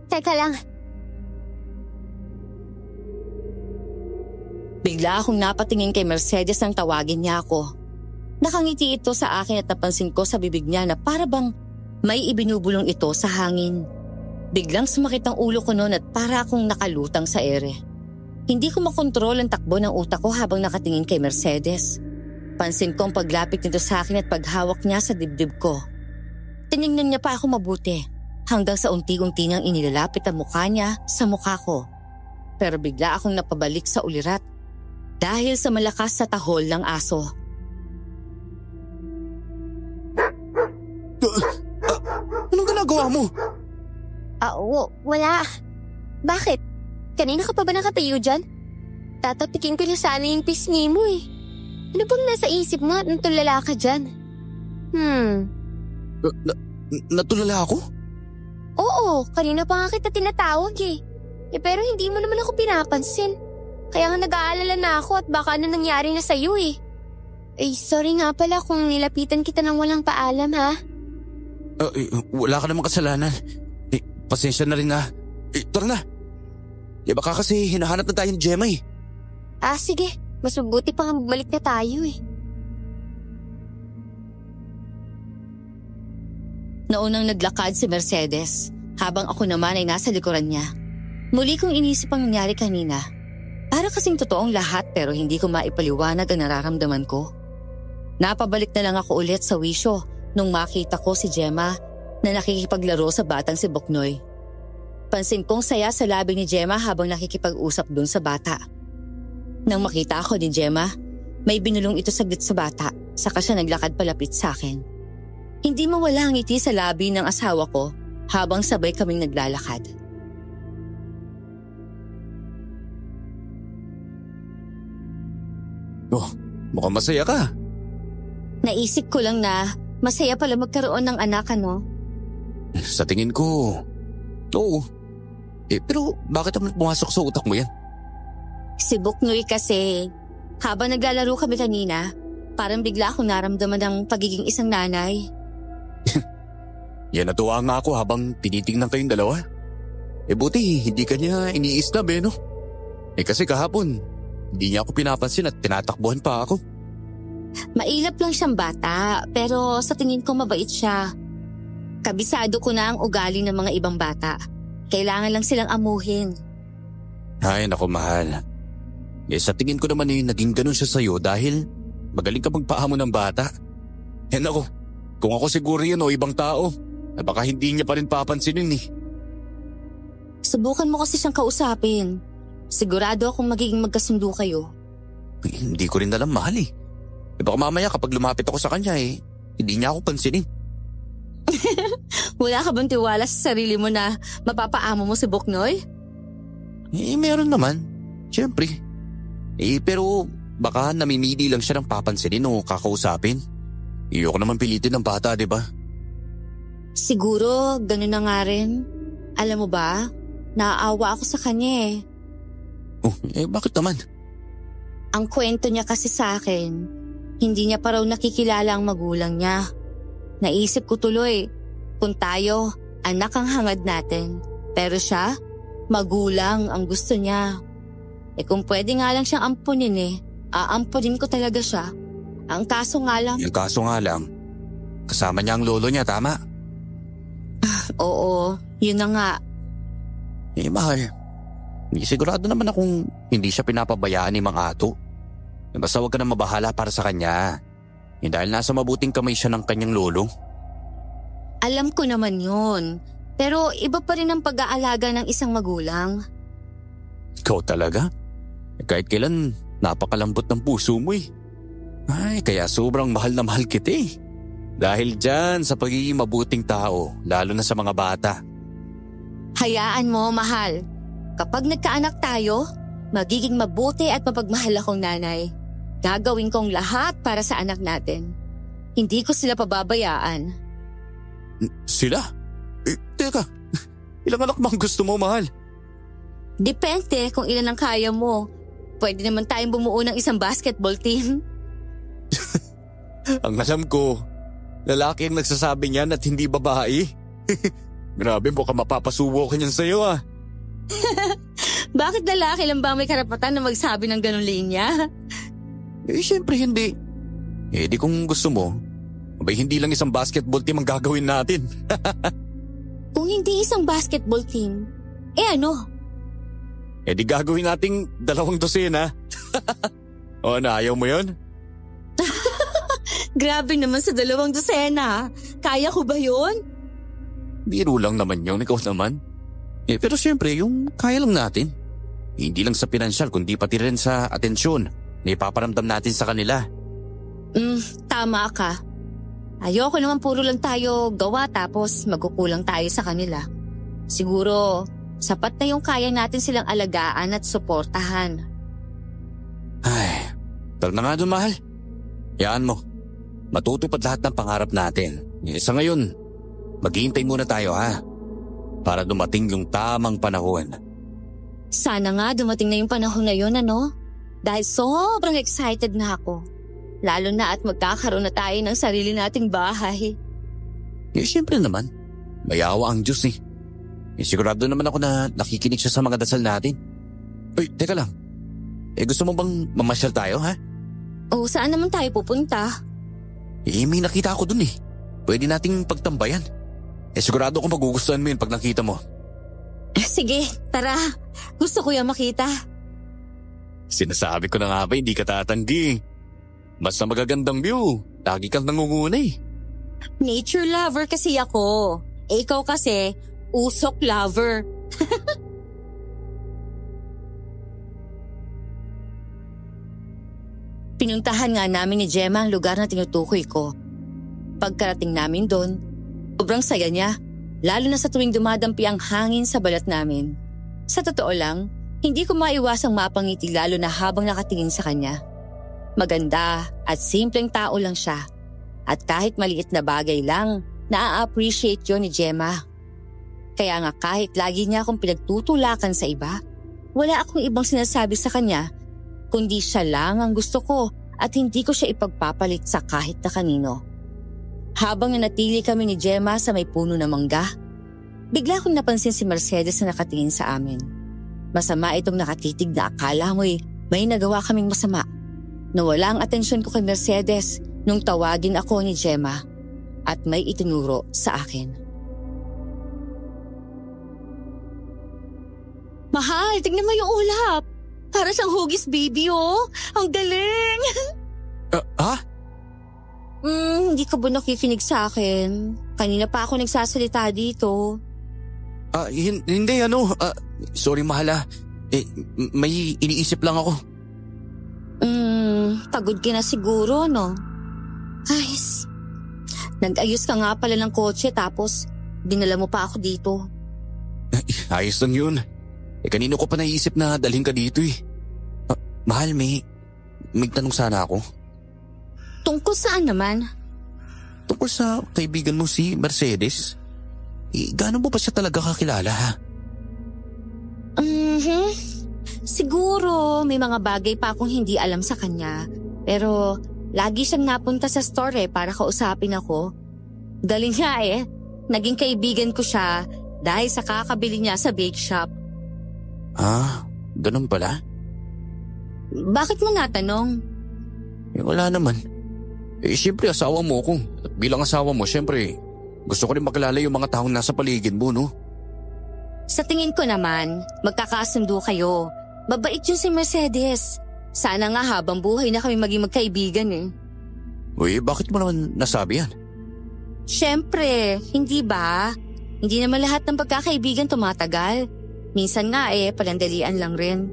teka lang. Bigla akong napatingin kay Mercedes nang tawagin niya ako. Nakangiti ito sa akin at napansin ko sa bibig niya na para bang may ibinubulong ito sa hangin. Biglang sumakit ang ulo ko noon at para akong nakalutang sa ere. Hindi ko makontrol ang takbo ng utak ko habang nakatingin kay Mercedes. Pansin ko ang paglapit nito sa akin at paghawak niya sa dibdib ko. Tiningnan niya pa ako mabuti hanggang sa unti-unti niyang inilalapit ang mukha niya sa mukha ko. Pero bigla akong napabalik sa ulirat dahil sa malakas sa tahol ng aso. Anong ginagawa mo? Wala. Bakit? Kanina ka pa ba nakatayo dyan? Tatapikin ko na sana yung pisngi mo eh. Ano bang nasa isip mo at natulala ka dyan? Natulala ako? Oo, kanina pa nga kita tinatawag eh. Pero hindi mo naman ako pinapansin. Kaya nga nag-aalala na ako at baka ano nangyari na sa'yo eh. Sorry nga pala kung nilapitan kita ng walang paalam ha. Wala ka namang kasalanan. Pasensya na rin na. Tara na. Baka kasi hinahanap na tayo ni Gemma eh. Sige. Mas mabuti pa nga bumalik na tayo eh. Naunang naglakad si Mercedes habang ako naman ay nasa likuran niya. Muli kong inisip ang nangyari kanina. Para kasing totoong lahat pero hindi ko maipaliwanag ang nararamdaman ko. Napabalik na lang ako ulit sa wisyo nung makita ko si Gemma na nakikipaglaro sa batang si Boknoy. Pansin kong saya sa labi ni Gemma habang nakikipag-usap dun sa bata. Nang makita ako ni Gemma, may binulong ito saglit sa bata, saka siya naglakad palapit sa akin. Hindi mawala ang ngiti sa labi ng asawa ko habang sabay kaming naglalakad. Mukhang masaya ka. Naisip ko lang na masaya pala magkaroon ng anak, ano? Sa tingin ko, oo. Pero bakit naman pumasok sa utak mo yan? Si Boknoy kasi, habang naglalaro kami kanina, parang bigla akong naramdaman ng pagiging isang nanay. Yan natuwa nga ako habang tinitingnan kayong dalawa. Buti hindi ka niya iniisnab no? Kasi kahapon, hindi niya ako pinapansin at tinatakbuhan pa ako. Mailap lang siyang bata, pero sa tingin ko mabait siya. Kabisado ko na ang ugali ng mga ibang bata. Kailangan lang silang amuhin. Ay, naku mahal. Sa tingin ko naman naging ganun siya sa'yo dahil magaling ka magpahamon ng bata. Naku, kung ako siguro yun o ibang tao, baka hindi niya pa rin papansinin Subukan mo kasi siyang kausapin. Sigurado akong magiging magkasundo kayo. Hindi ko rin alam mahal baka mamaya kapag lumapit ako sa kanya hindi niya ako pansinin. Wala ka bang tiwala sa sarili mo na mapapaamo mo si Boknoy? Meron naman. Siyempre. Pero baka namimili lang siya ng papansinin o kakausapin. Iyoko naman pilitin ng bata, di ba? Siguro, ganun na nga rin. Alam mo ba, naaawa ako sa kanya Bakit naman? Ang kwento niya kasi sa akin, hindi niya pa raw nakikilala ang magulang niya. Naisip ko tuloy, kung tayo, anak ang hangad natin. Pero siya, magulang ang gusto niya. Kung pwede nga lang siyang ampunin aampunin ko talaga siya. Ang kaso nga lang… Yung kaso nga lang, kasama niya ang lolo niya, tama? Oo, yun na nga. Mahal, sigurado naman akong hindi siya pinapabayaan ni Mang Ato. Basta huwag ka na mabahala para sa kanya. Dahil nasa mabuting kamay siya ng kanyang lolo. Alam ko naman yun. Pero iba pa rin ang pag-aalaga ng isang magulang. Ikaw talaga? Kahit kailan, napakalambot ng puso mo Ay, kaya sobrang mahal na mahal kita Dahil dyan sa pagiging mabuting tao, lalo na sa mga bata. Hayaan mo, mahal. Kapag nagkaanak tayo, magiging mabuti at mapagmahal akong nanay. Gagawin kong lahat para sa anak natin. Hindi ko sila pababayaan. Sila? Teka, ilang anak bang gusto mo, mahal? Depende kung ilan ang kaya mo. Pwede naman tayong bumuo ng isang basketball team. Ang alam ko, lalaki ang nagsasabi niyan at hindi babae. Grabe, mukhang mapapasubo ko niyan sa'yo Bakit lalaki lang ba may karapatan na magsabi ng ganun linya? Siyempre hindi. Di kung gusto mo, hindi lang isang basketball team ang gagawin natin. Kung hindi isang basketball team, ano? Di gagawin nating 2 dosena. O ayaw mo yun? Grabe naman sa 2 dosena. Kaya ko ba yun? Biro lang naman yun, ikaw naman. Pero siyempre, yung kaya lang natin. Hindi lang sa pinansyal, kundi pati rin sa atensyon na ipaparamdam natin sa kanila. Tama ka. Ayoko naman puro lang tayo gawa tapos magkukulang tayo sa kanila. Siguro, sapat na yung kaya natin silang alagaan at suportahan. Ay, tara na nga doon, mahal. Yaan mo. Matutupad lahat ng pangarap natin. Sa ngayon, maghihintay muna tayo para dumating yung tamang panahon. Sana nga dumating na yung panahon na yun, Dahil sobrang excited na ako. Lalo na at magkakaroon na tayo ng sarili nating bahay. Siyempre naman. Mayawa ang Diyos sigurado naman ako na nakikinig siya sa mga dasal natin. Uy, teka lang. Gusto mo bang mamasyal tayo, O saan naman tayo pupunta? May nakita ako dun Pwede nating pagtambayan. Sigurado ako magugustuhan mo yun pag nakita mo. Sige, tara. Gusto ko yung makita. Sinasabi ko na nga ba, hindi ka tatanggi. Mas na magagandang view. Lagi kang nangunguna Nature lover kasi ako. Ikaw kasi, usok lover. Pinuntahan nga namin ni Gemma ang lugar na tinutukoy ko. Pagkarating namin doon, sobrang saya niya. Lalo na sa tuwing dumadampi ang hangin sa balat namin. Sa totoo lang, hindi ko maiwasang mapangiti lalo na habang nakatingin sa kanya. Maganda at simpleng tao lang siya. At kahit maliit na bagay lang, na-appreciate yun ni Gemma. Kaya nga kahit lagi niya akong pinagtutulakan sa iba, wala akong ibang sinasabi sa kanya, kundi siya lang ang gusto ko at hindi ko siya ipagpapalit sa kahit na kanino. Habang nanatili kami ni Gemma sa may puno ng mangga, Bigla kong napansin si Mercedes na nakatingin sa amin. Masama itong nakatitig na akala mo'y may nagawa kaming masama. Nawala ang atensyon ko kay Mercedes nung tawagin ako ni Gemma at may itinuro sa akin. Mahal, tignan mo yung ulap. Para siyang hugis baby, oh. Ang galing. Ha? Hindi ka ba nakikinig sa akin? Kanina pa ako nagsasalita dito. Hindi sorry mahal ah. May iniisip lang ako. Pagod ka na siguro, no? Ay, nag-ayos ka nga pala ng kotse tapos dinala mo pa ako dito. Ayos lang yun. Kanino ko pa naisip na dalhin ka dito eh. Mahal, may tanong sana ako. Tungkol saan naman? Tungkol sa kaibigan mo si Mercedes. Gaano mo ba siya talaga kakilala ha? Siguro may mga bagay pa akong hindi alam sa kanya. Pero lagi siyang napunta sa store para kausapin ako. Galing nga naging kaibigan ko siya dahil sa kakabili niya sa bake shop. Ganun pala? Bakit mo natanong? Wala naman. Siyempre asawa mo ko. At bilang asawa mo, siyempre, gusto ko rin makilala yung mga taong nasa paligid mo, no? Sa tingin ko naman, magkakasundo kayo. Mabait yun si Mercedes. Sana nga habang buhay na kami maging magkaibigan Uy, bakit mo naman nasabi yan? Siyempre, hindi ba? Hindi naman lahat ng pagkakaibigan tumatagal. Minsan nga palandalian lang rin.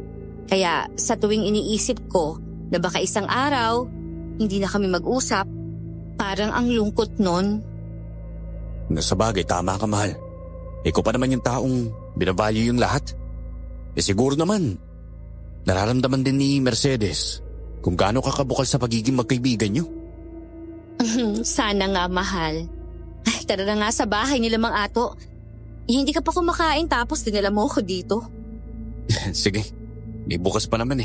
Kaya sa tuwing iniisip ko na baka isang araw, hindi na kami mag-usap, parang ang lungkot nun. Sa bagay, tama ka mahal. Ikaw pa naman yung taong binavalue yung lahat. Siguro naman, nararamdaman din ni Mercedes kung gaano ka kabukal sa pagiging magkaibigan nyo. Sana nga mahal. Ay, tara na nga sa bahay nila Mang Ato. Hindi ka pa kumakain tapos dinala mo ko dito. Sige, bukas pa naman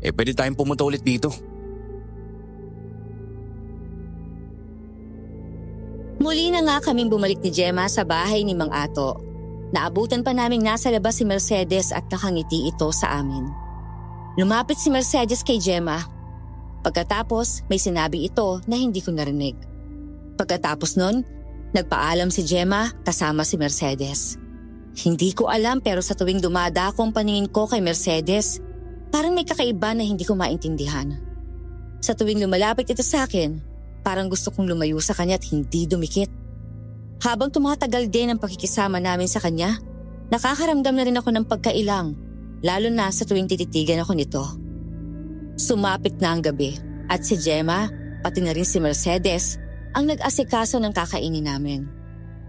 pwede tayong pumunta ulit dito. Muli na nga kaming bumalik ni Gemma sa bahay ni Mang Ato. Naabutan pa naming nasa labas si Mercedes at nakangiti ito sa amin. Lumapit si Mercedes kay Gemma. Pagkatapos may sinabi ito na hindi ko narinig. Pagkatapos nun, nagpaalam si Gemma kasama si Mercedes. Hindi ko alam pero sa tuwing dumada akong paningin ko kay Mercedes, parang may kakaiba na hindi ko maintindihan. Sa tuwing lumalapit ito sa akin, parang gusto kong lumayo sa kanya at hindi dumikit. Habang tumatagal din ang pakikisama namin sa kanya, nakakaramdam na rin ako ng pagkailang, lalo na sa tuwing tititigan ako nito. Sumapit na ang gabi at si Gemma, pati na rin si Mercedes, ang nag-asikaso ng kakainin namin.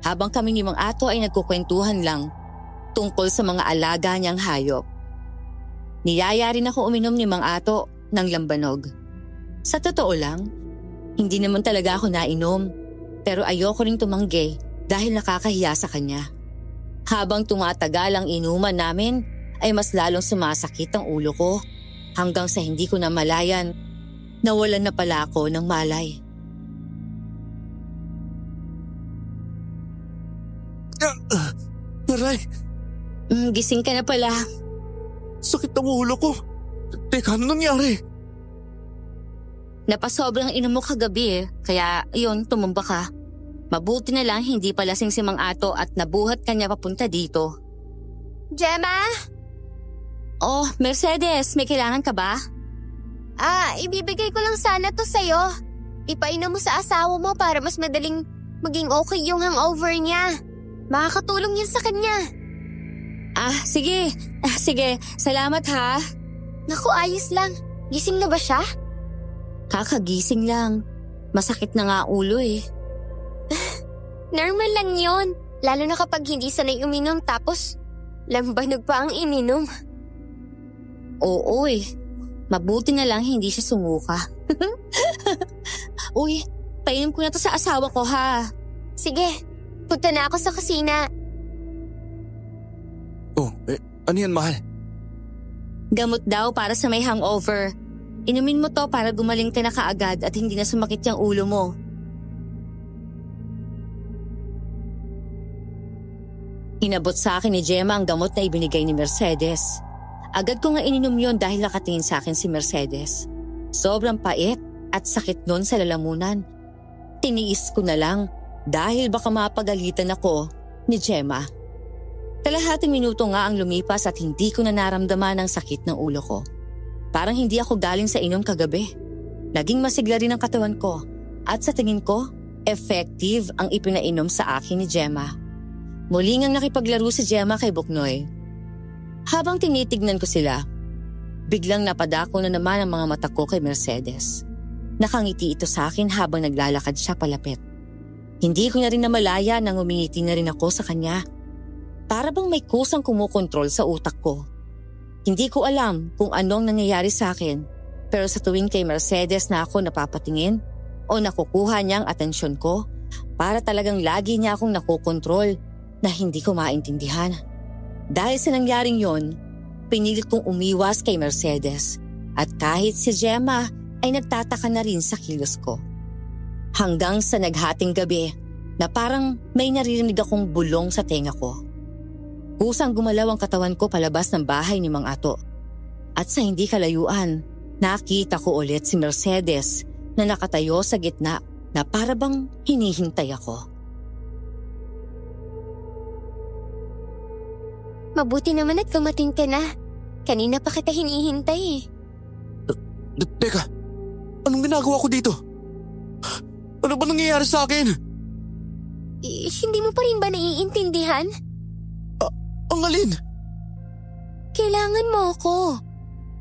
Habang kami ni Mang Ato ay nagkukwentuhan lang tungkol sa mga alaga niyang hayop. Niyaya rin ako uminom ni Mang Ato ng lambanog. Sa totoo lang, hindi naman talaga ako nainom, pero ayoko ring tumanggi dahil nakakahiya sa kanya. Habang tumatagal ang inuman namin, ay mas lalong sumasakit ang ulo ko hanggang sa hindi ko namalayan, nawalan na pala ako ng malay. Aray! Gising ka na pala. Sakit ang ulo ko. Teka, ano nangyari? Napasobrang inom mo kagabi kaya yun, tumumba ka. Mabuti na lang hindi pa lasing si Mang Ato at nabuhat kanya papunta dito. Gemma? Oh, Mercedes, may kailangan ka ba? Ibibigay ko lang sana to sa'yo. Ipainom mo sa asawa mo para mas madaling maging okay yung hangover niya. Makakatulong yun sa kanya. Sige. Sige, salamat ha. Naku, ayos lang. Gising na ba siya? Kakagising lang. Masakit na nga ulo Normal lang yun. Lalo na kapag hindi sanay uminom tapos lambanog pa ang ininom. Oo Mabuti na lang hindi siya sumuka. Uy, painom ko na to sa asawa ko ha. Sige, punta na ako sa kusina. Oh, ano yan mahal? Gamot daw para sa may hangover. Inumin mo to para gumaling ka na kaagad at hindi na sumakit yung ulo mo. Inabot sa akin ni Gemma ang gamot na ibinigay ni Mercedes. Agad ko nga ininom yon dahil nakatingin sa akin si Mercedes. Sobrang pait at sakit nun sa lalamunan. Tiniis ko na lang dahil baka mapagalitan ako ni Gemma. Kalahating minuto nga ang lumipas at hindi ko na naramdaman ang sakit ng ulo ko. Parang hindi ako galing sa inom kagabi. Naging masigla rin ang katawan ko at sa tingin ko, effective ang ipinainom sa akin ni Gemma. Muli ngang nakipaglaro si Gemma kay Buknoy. Habang tinitignan ko sila, biglang napadako na naman ang mga mata ko kay Mercedes. Nakangiti ito sa akin habang naglalakad siya palapit. Hindi ko na rin namalaya nang umingiti na rin ako sa kanya. Para bang may kusang kumukontrol sa utak ko. Hindi ko alam kung anong nangyayari sa akin, pero sa tuwing kay Mercedes na ako napapatingin o nakukuha niya ang atensyon ko, para talagang lagi niya akong nakokontrol na hindi ko maintindihan. Dahil sa nangyaring yon, pinilit kong umiwas kay Mercedes at kahit si Gemma ay nagtataka na rin sa kilos ko. Hanggang sa naghating gabi na parang may naririnig akong bulong sa tenga ko. Kusang gumalaw ang katawan ko palabas ng bahay ni Mang Ato. At sa hindi kalayuan, nakita ko ulit si Mercedes na nakatayo sa gitna na para bang hinihintay ako. Mabuti naman at dumating ka na. Kanina pa kita hinihintay eh. Teka, anong ginagawa ko dito? Ano ba nangyayari sa akin? Hindi mo pa rin ba naiintindihan? Ang alin? Kailangan mo ako.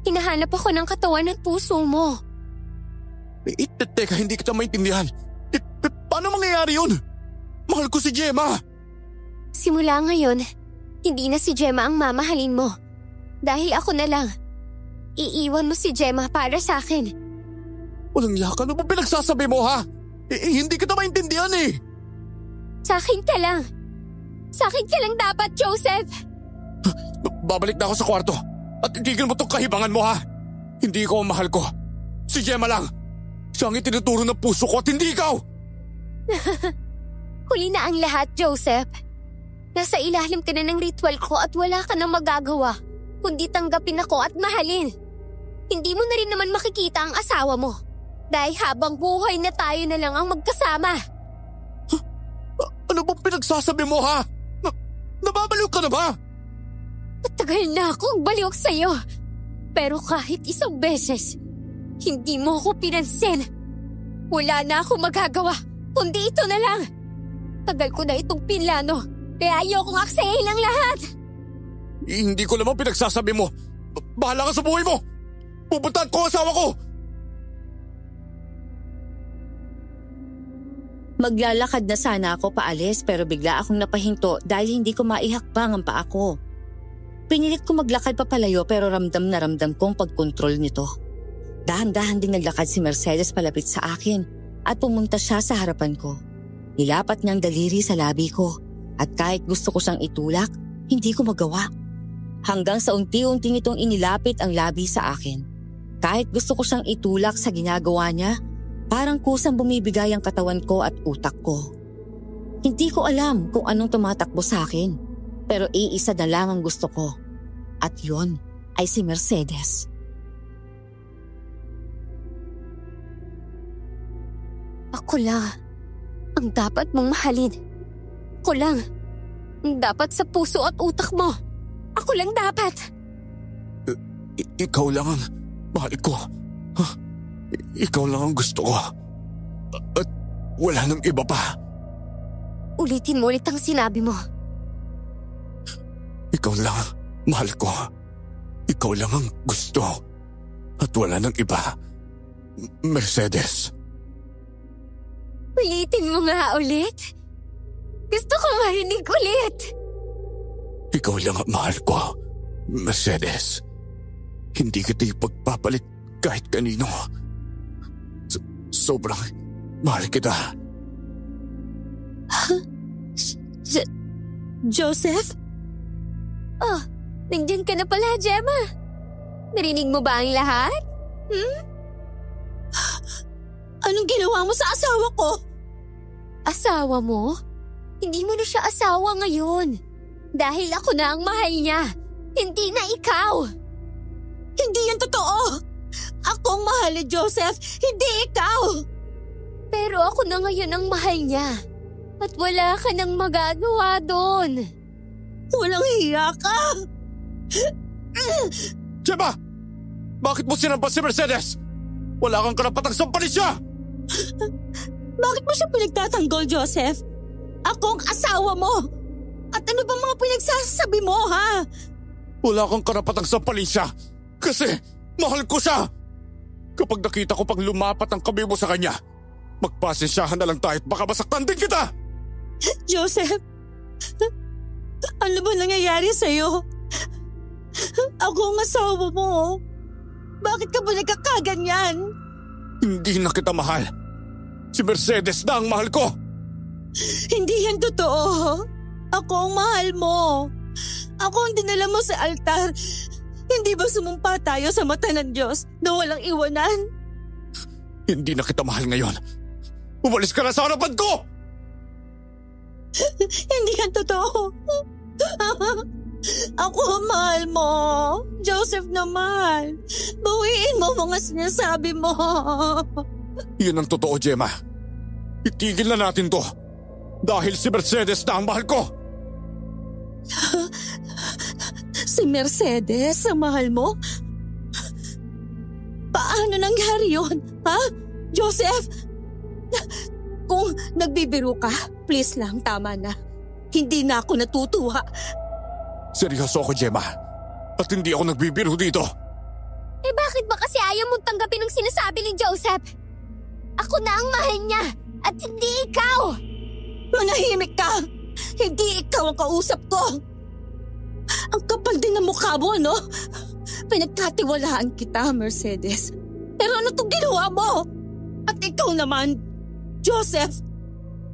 Hinahanap ako ng katawan at puso mo. Teka, hindi kita maintindihan. Paano mangyayari yun? Mahal ko si Gemma. Simula ngayon, hindi na si Gemma ang mamahalin mo. Dahil ako na lang. Iiwan mo si Gemma para sa akin. Walang yaka, ano ba pinagsasabi mo ha? Hindi kita maintindihan eh. Sa akin ka lang. Sa akin ka lang dapat, Joseph. Babalik na ako sa kwarto. At itigil mo itong kahibangan mo ha. Hindi ko ang mahal ko. Si Gemma lang. Siya ang itinuturo ng puso ko at hindi ikaw. Huli na ang lahat, Joseph. Nasa ilalim ka na ng ritual ko at wala ka nang magagawa, kundi tanggapin ako at mahalin. Hindi mo na rin naman makikita ang asawa mo. Dahil habang buhay na tayo na lang ang magkasama. Ano bang pinagsasabi mo ha? Nababaliw ka na ba? Matagal na akong baliw sa'yo. Pero kahit isang beses, hindi mo ako pinansin. Wala na akong magagawa, kundi ito na lang. Tagal ko na itong pinlano, kaya ayokong aksayahin ang lahat. Hindi ko naman pinagsasabi mo. Bahala ka sa buhay mo. Pupuntahan ko ang asawa ko. Maglalakad na sana ako paalis pero bigla akong napahinto dahil hindi ko maihakbang ang paa ko. Pinilit ko maglakad papalayo pero ramdam na ramdam kong pagkontrol nito. Dahan-dahan ding naglakad si Mercedes palapit sa akin at pumunta siya sa harapan ko. Nilapat niyang daliri sa labi ko at kahit gusto ko siyang itulak, hindi ko magawa. Hanggang sa unti-unting itong inilapit ang labi sa akin. Kahit gusto ko siyang itulak sa ginagawa niya, parang kusang bumibigay ang katawan ko at utak ko. Hindi ko alam kung anong tumatakbo sa akin, pero iisa na lang ang gusto ko. At yon ay si Mercedes. Ako lang ang dapat mong mahalin. Ako lang ang dapat sa puso at utak mo. Ako lang dapat. Ikaw lang ang mahal ko. Ikaw lang ang gusto ko. At wala nang iba pa. Ulitin mo ulit ang sinabi mo. Ikaw lang ang mahal ko. Ikaw lang ang gusto. At wala nang iba. Mercedes. Ulitin mo nga ulit. Gusto ko marinig ulit. Ikaw lang ang mahal ko. Mercedes. Hindi kita ipagpapalit kahit kanino. Sobrang mahal kita. Joseph? Oh, nandiyan ka na pala, Gemma. Narinig mo ba ang lahat? Anong ginawa mo sa asawa ko? Asawa mo? Hindi mo na siya asawa ngayon. Dahil ako na ang mahal niya. Hindi na ikaw. Hindi yan totoo! Ako ang mahal ni Joseph, hindi ikaw! Pero ako na ngayon ang mahal niya. At wala ka nang magagawa doon. Walang hiya ka! Gemma! Bakit mo sinampas si Mercedes? Wala kang karapatang sampalin siya! Bakit mo siya pinagtatanggol, Joseph? Ako ang asawa mo! At ano bang mga pinagsasabi mo, ha? Wala kang karapatang sampalin siya kasi mahal ko siya. Kapag nakita ko pang lumapat ang kamay mo sa kanya, magpasensyahan na lang tayo at baka masaktan din kita! Joseph, ano ba nangyayari sa'yo? Ako ang asawa mo. Bakit ka ba nagkakaganyan? Hindi na kita mahal. Si Mercedes na ang mahal ko. Hindi yan totoo. Ako ang mahal mo. Ako ang dinala mo sa altar. Hindi ba sumumpa tayo sa mata ng Diyos na walang iwanan? Hindi na kita mahal ngayon. Umalis ka na sa harapan ko! Hindi yan totoo. Ako ang mahal mo. Joseph naman. Bawiin mo mga sinasabi mo. Yun ang totoo, Gemma. Itigil na natin to. Dahil si Mercedes na ang mahal ko. Si Mercedes ang mahal mo? Paano nangyari yun? Ha? Joseph? Kung nagbibiro ka, please lang, tama na. Hindi na ako natutuwa. Seryoso ako, Gemma. At hindi ako nagbibiro dito. Eh bakit ba kasi ayaw mong tanggapin ang sinasabi ni Joseph? Ako na ang mahal niya at hindi ikaw. Manahimik ka! Hindi ikaw ang kausap ko! Ang kapal din ng mukha mo, no? Pinagkatiwalaan kita, Mercedes. Pero ano itong ginawa mo? At ikaw naman, Joseph,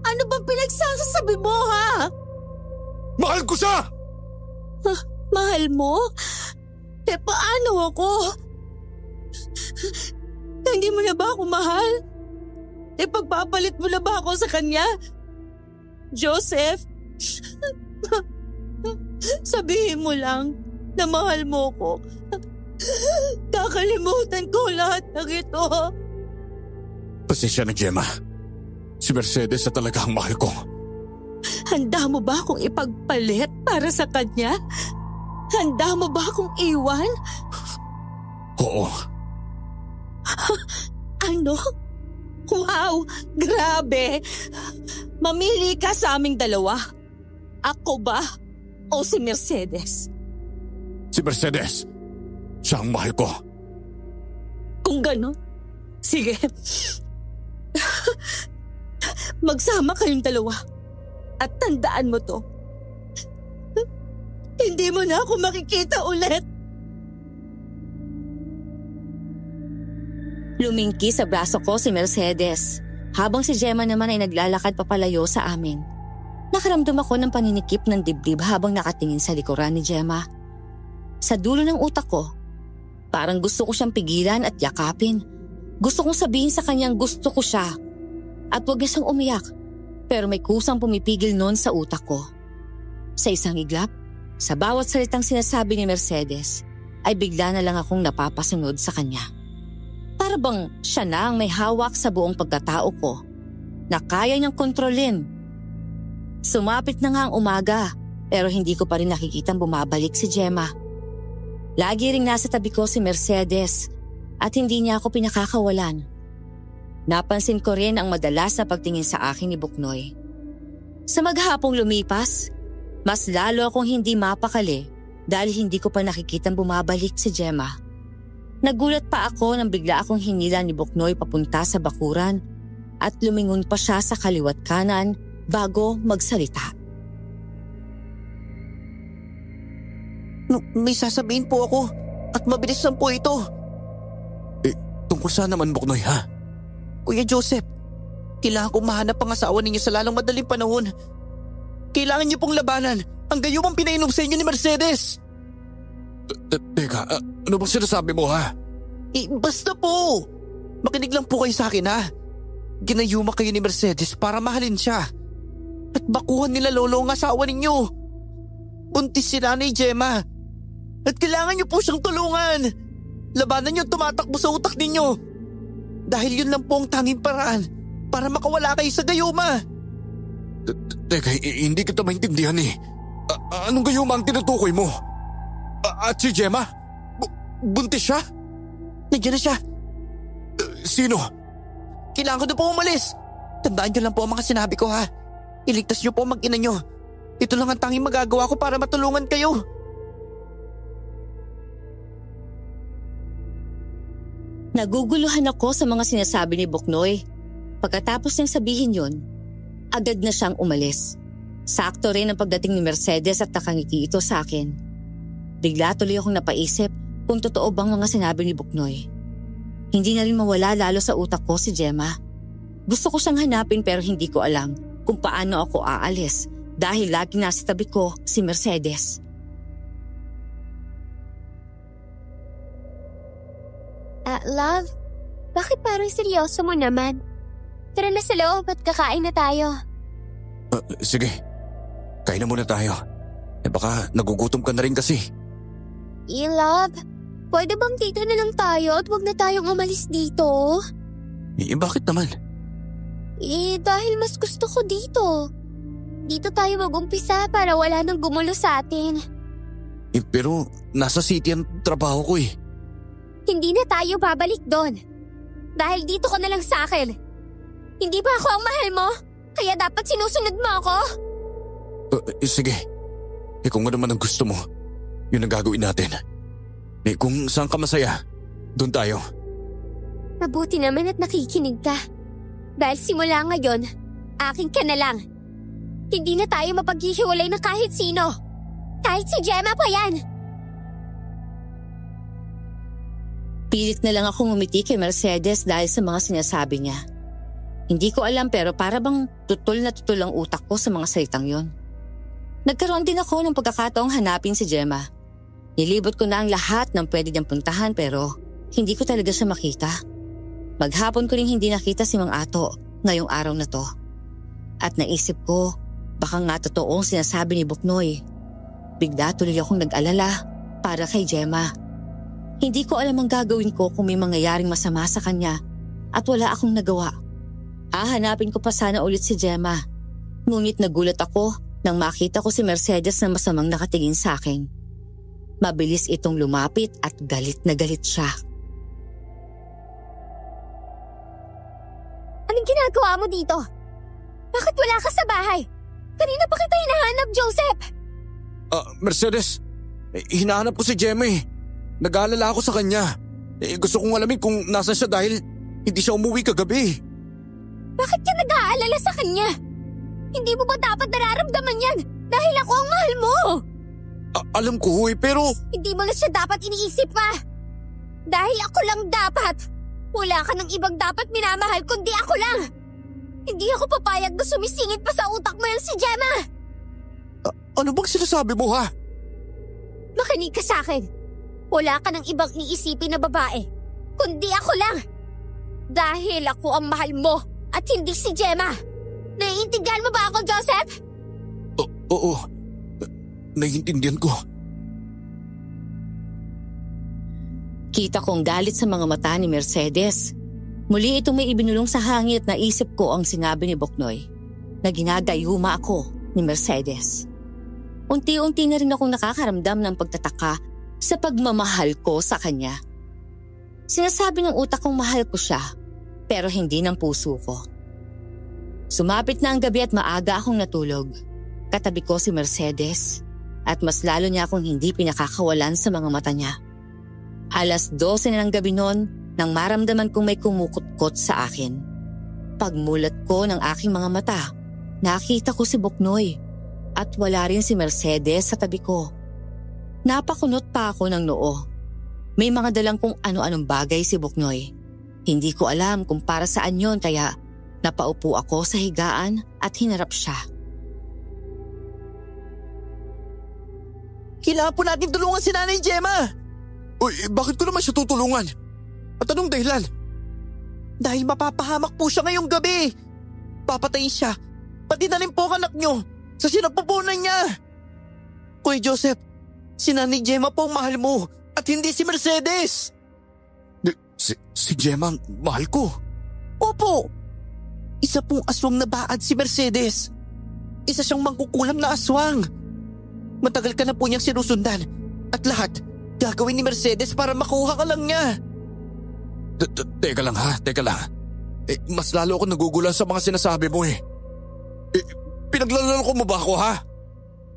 ano bang pinagsasabi mo, ha? Mahal ko siya! Mahal mo? Eh, paano ako? Hindi mo na ba ako mahal? Eh, pagpapalit mo na ba ako sa kanya? Joseph, sabihin mo lang na mahal mo ko. Kakalimutan ko lahat ng ito. Pasensya na, Gemma. Si Mercedes na talaga ang mahal ko. Handa mo ba akong ipagpalit para sa kanya? Handa mo ba akong iwan? Oo. Ano? Wow, grabe. Mamili ka sa aming dalawa. Ako ba o si Mercedes? Si Mercedes. Siya ang mahal ko. Kung gano'n, sige. Magsama kayong dalawa. At tandaan mo to. Hindi mo na ako makikita ulit. Lumingki sa braso ko si Mercedes, habang si Gemma naman ay naglalakad papalayo sa amin. Nakaramdam ako ng paninikip ng dibdib habang nakatingin sa likuran ni Gemma. Sa dulo ng utak ko, parang gusto ko siyang pigilan at yakapin. Gusto kong sabihin sa kanyang gusto ko siya at huwag niya siyang umiyak. Pero may kusang pumipigil noon sa utak ko. Sa isang iglap, sa bawat salitang sinasabi ni Mercedes, ay bigla na lang akong napapasunod sa kanya. Para bang siya na ang may hawak sa buong pagkatao ko, na kaya niyang kontrolin. Sumapit na nga ang umaga, pero hindi ko pa rin nakikitang bumabalik si Gemma. Lagi ring nasa tabi ko si Mercedes at hindi niya ako pinakakawalan. Napansin ko rin ang madalas na pagtingin sa akin ni Buknoy. Sa maghapong lumipas, mas lalo akong hindi mapakali dahil hindi ko pa nakikitang bumabalik si Gemma. Nagulat pa ako nang bigla akong hinila ni Buknoy papunta sa bakuran at lumingon pa siya sa kaliwat kanan bago magsalita. May sasabihin po ako at mabilis lang po ito. Tungkol saan naman, Buknoy, ha? Kuya Joseph, kailangan kong mahanap ang asawa ninyo sa lalong madaling panahon. Kailangan niyo pong labanan ang gayumang pinainom sa inyo ni Mercedes. Teka, ano bang sinasabi mo, ha? Basta po. Makinig lang po kayo sa akin, ha? Ginayuma kayo ni Mercedes para mahalin siya. At bakuhan nila lolo ang asawa ninyo. Buntis si Nanay Gemma. At kailangan niyo po siyang tulungan. Labanan niyo tumatakbo sa utak ninyo. Dahil yun lang po ang tanging paraan para makawala kayo sa gayuma. Teka, hindi kita maintindihan eh. Anong gayuma ang tinutukoy mo? At si Gemma? Buntis siya? Nandiyan na siya. Sino? Kailangan ko na po umalis. Tandaan niyo lang po ang mga sinabi ko ha. Iligtas niyo po ang mag-ina niyo. Ito lang ang tanging magagawa ko para matulungan kayo. Naguguluhan ako sa mga sinasabi ni Buknoy. Pagkatapos niyang sabihin yun, agad na siyang umalis. Sakto rin ang pagdating ni Mercedes at nakangiti ito sa akin. Bigla tuloy akong napaisip kung totoo bang mga sinabi ni Buknoy. Hindi na rin mawala lalo sa utak ko si Gemma. Gusto ko siyang hanapin pero hindi ko alam kung paano ako aalis dahil lagi nasa tabi ko si Mercedes. Love, bakit parang seryoso mo naman? Tara na sa loob at kakain na tayo. Sige, kain na muna tayo. Baka nagugutom ka na rin kasi. Love, pwede bang dito na lang tayo at wag na tayong umalis dito? Bakit naman? Dahil mas gusto ko dito. Dito tayo mag-umpisa para wala nang gumulo sa atin. Pero nasa city ang trabaho ko eh. Hindi na tayo babalik doon. Dahil dito ka na lang sa akin. Hindi ba ako ang mahal mo? Kaya dapat sinusunod mo ako? Sige. Kung ano man ang gusto mo, yun ang gagawin natin. Kung saan ka masaya, doon tayo. Mabuti naman at nakikinig ka. Dahil simula ngayon, akin ka na lang. Hindi na tayo mapaghihiwalay ng kahit sino. Kahit si Gemma pa yan. Pilit na lang akong umiti kay Mercedes dahil sa mga sinasabi niya. Hindi ko alam pero para bang tutol na tutol ang utak ko sa mga salitang yon. Nagkaroon din ako ng pagkakataong hanapin si Gemma. Nilibot ko na ang lahat ng pwede niyang puntahan pero hindi ko talaga siya makita. Maghapon ko rin hindi nakita si Mang Ato ngayong araw na to. At naisip ko, baka nga totoong sinasabi ni Buknoy. Bigla tuloy akong nag-alala para kay Gemma. Hindi ko alam ang gagawin ko kung may mangyayaring masama sa kanya at wala akong nagawa. Hahanapin ko pa sana ulit si Gemma. Ngunit nagulat ako nang makita ko si Mercedes na masamang nakatingin sa akin. Mabilis itong lumapit at galit na galit siya. Anong ginagawa mo dito? Bakit wala ka sa bahay? Kanina pa kita hinahanap, Joseph! Mercedes, hinahanap ko si Gemma eh. Nag-aalala ako sa kanya. Gusto kong alamin kung nasan siya dahil hindi siya umuwi kagabi. Bakit ka nag-aalala sa kanya? Hindi mo ba dapat nararamdaman yan dahil ako ang mahal mo? Alam ko pero... Hindi mo na siya dapat iniisip pa. Dahil ako lang dapat. Wala ka ng ibang dapat minamahal kundi ako lang. Hindi ako papayag na sumisingit pa sa utak mo yan si Gemma. Ano bang sinasabi mo ha? Makinig ka sa akin. Wala ka ng ibang iisipin na babae, kundi ako lang. Dahil ako ang mahal mo at hindi si Gemma. Naiintindihan mo ba ako, Joseph? Oo. Naiintindihan ko. Kita kong galit sa mga mata ni Mercedes. Muli itong may ibinulong sa hangin at naisip ko ang sinabi ni Buknoy na ginagayuma ako ni Mercedes. Unti-unti na rin akong nakakaramdam ng pagtataka sa pagmamahal ko sa kanya. Sinasabi ng utak kong mahal ko siya, pero hindi ng puso ko. Sumapit na ang gabi at maaga akong natulog. Katabi ko si Mercedes at mas lalo niya akong hindi pinakakawalan sa mga mata niya. 12:00 na ng gabi noon nang maramdaman kong may kumukutkot sa akin. Pagmulat ko ng aking mga mata, nakita ko si Buknoy at wala rin si Mercedes sa tabi ko. Napakunot pa ako ng noo. May mga dalang kung ano-anong bagay si Buknoy. Hindi ko alam kung para saan yon kaya napaupo ako sa higaan at hinarap siya. Kailangan po natin tulungan si Nanay Gemma. Bakit ko naman siya tutulungan? At anong dahilan? Dahil mapapahamak po siya ngayong gabi. Papatayin siya. Pati na rin po ang anak nyo sa sinapupunan niya. Kuya Joseph, si Nanay Gemma po ang mahal mo at hindi si Mercedes. Si Gemma ang mahal ko. Opo. Isa pong aswang na baad si Mercedes. Isa siyang mangkukulam na aswang. Matagal ka na po niyang sinusundan at lahat gagawin ni Mercedes para makuha ka lang niya. Teka lang ha, teka lang. Mas lalo ako nagugulan sa mga sinasabi mo eh. Pinaglalaro mo ba ako ha?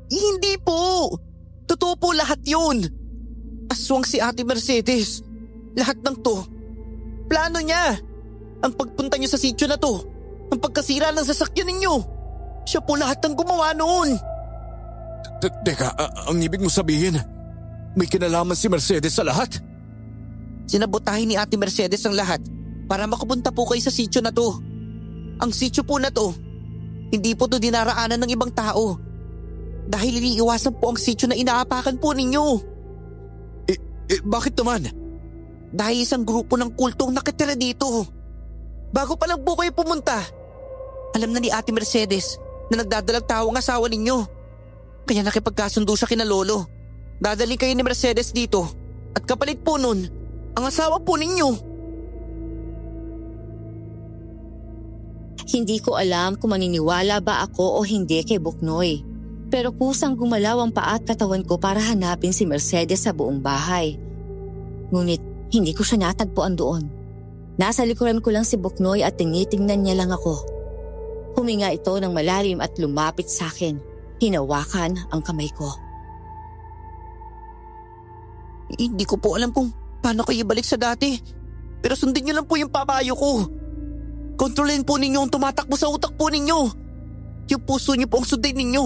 Hindi po. Totoo po lahat yun. Aswang si Ate Mercedes. Lahat ng to. Plano niya. Ang pagpunta niyo sa sitio na to. Ang pagkasira ng sasakyan ninyo. Siya po lahat ng gumawa noon. Teka, ang ibig mo sabihin, may kinalaman si Mercedes sa lahat? Sinabotahin ni Ate Mercedes ang lahat para makapunta po kayo sa sitio na to. Ang sitio po na to, hindi po to dinaraanan ng ibang tao. Dahil iniiwasan po ang sitio na inaapakan po ninyo. Bakit naman? Dahil isang grupo ng kultong nakatira dito. Bago pa lang po kayo pumunta, alam na ni Ate Mercedes na nagdadalang tao ang asawa ninyo. Kaya nakipagkasundo siya kina Lolo. Dadaling kayo ni Mercedes dito at kapalit po nun, ang asawa po ninyo. Hindi ko alam kung maniniwala ba ako o hindi kay Buknoy. Pero kusang gumalaw ang paa at katawan ko para hanapin si Mercedes sa buong bahay. Ngunit hindi ko siya natagpuan doon. Nasa likuran ko lang si Buknoy at tinitingnan niya lang ako. Huminga ito ng malalim at lumapit sa akin. Hinawakan ang kamay ko. Hindi ko po alam kung paano kayo balik sa dati. Pero sundin niyo lang po yung papayo ko. Kontrolin po ninyo ang tumatakbo sa utak po ninyo. Yung puso niyo po ang sundin ninyo.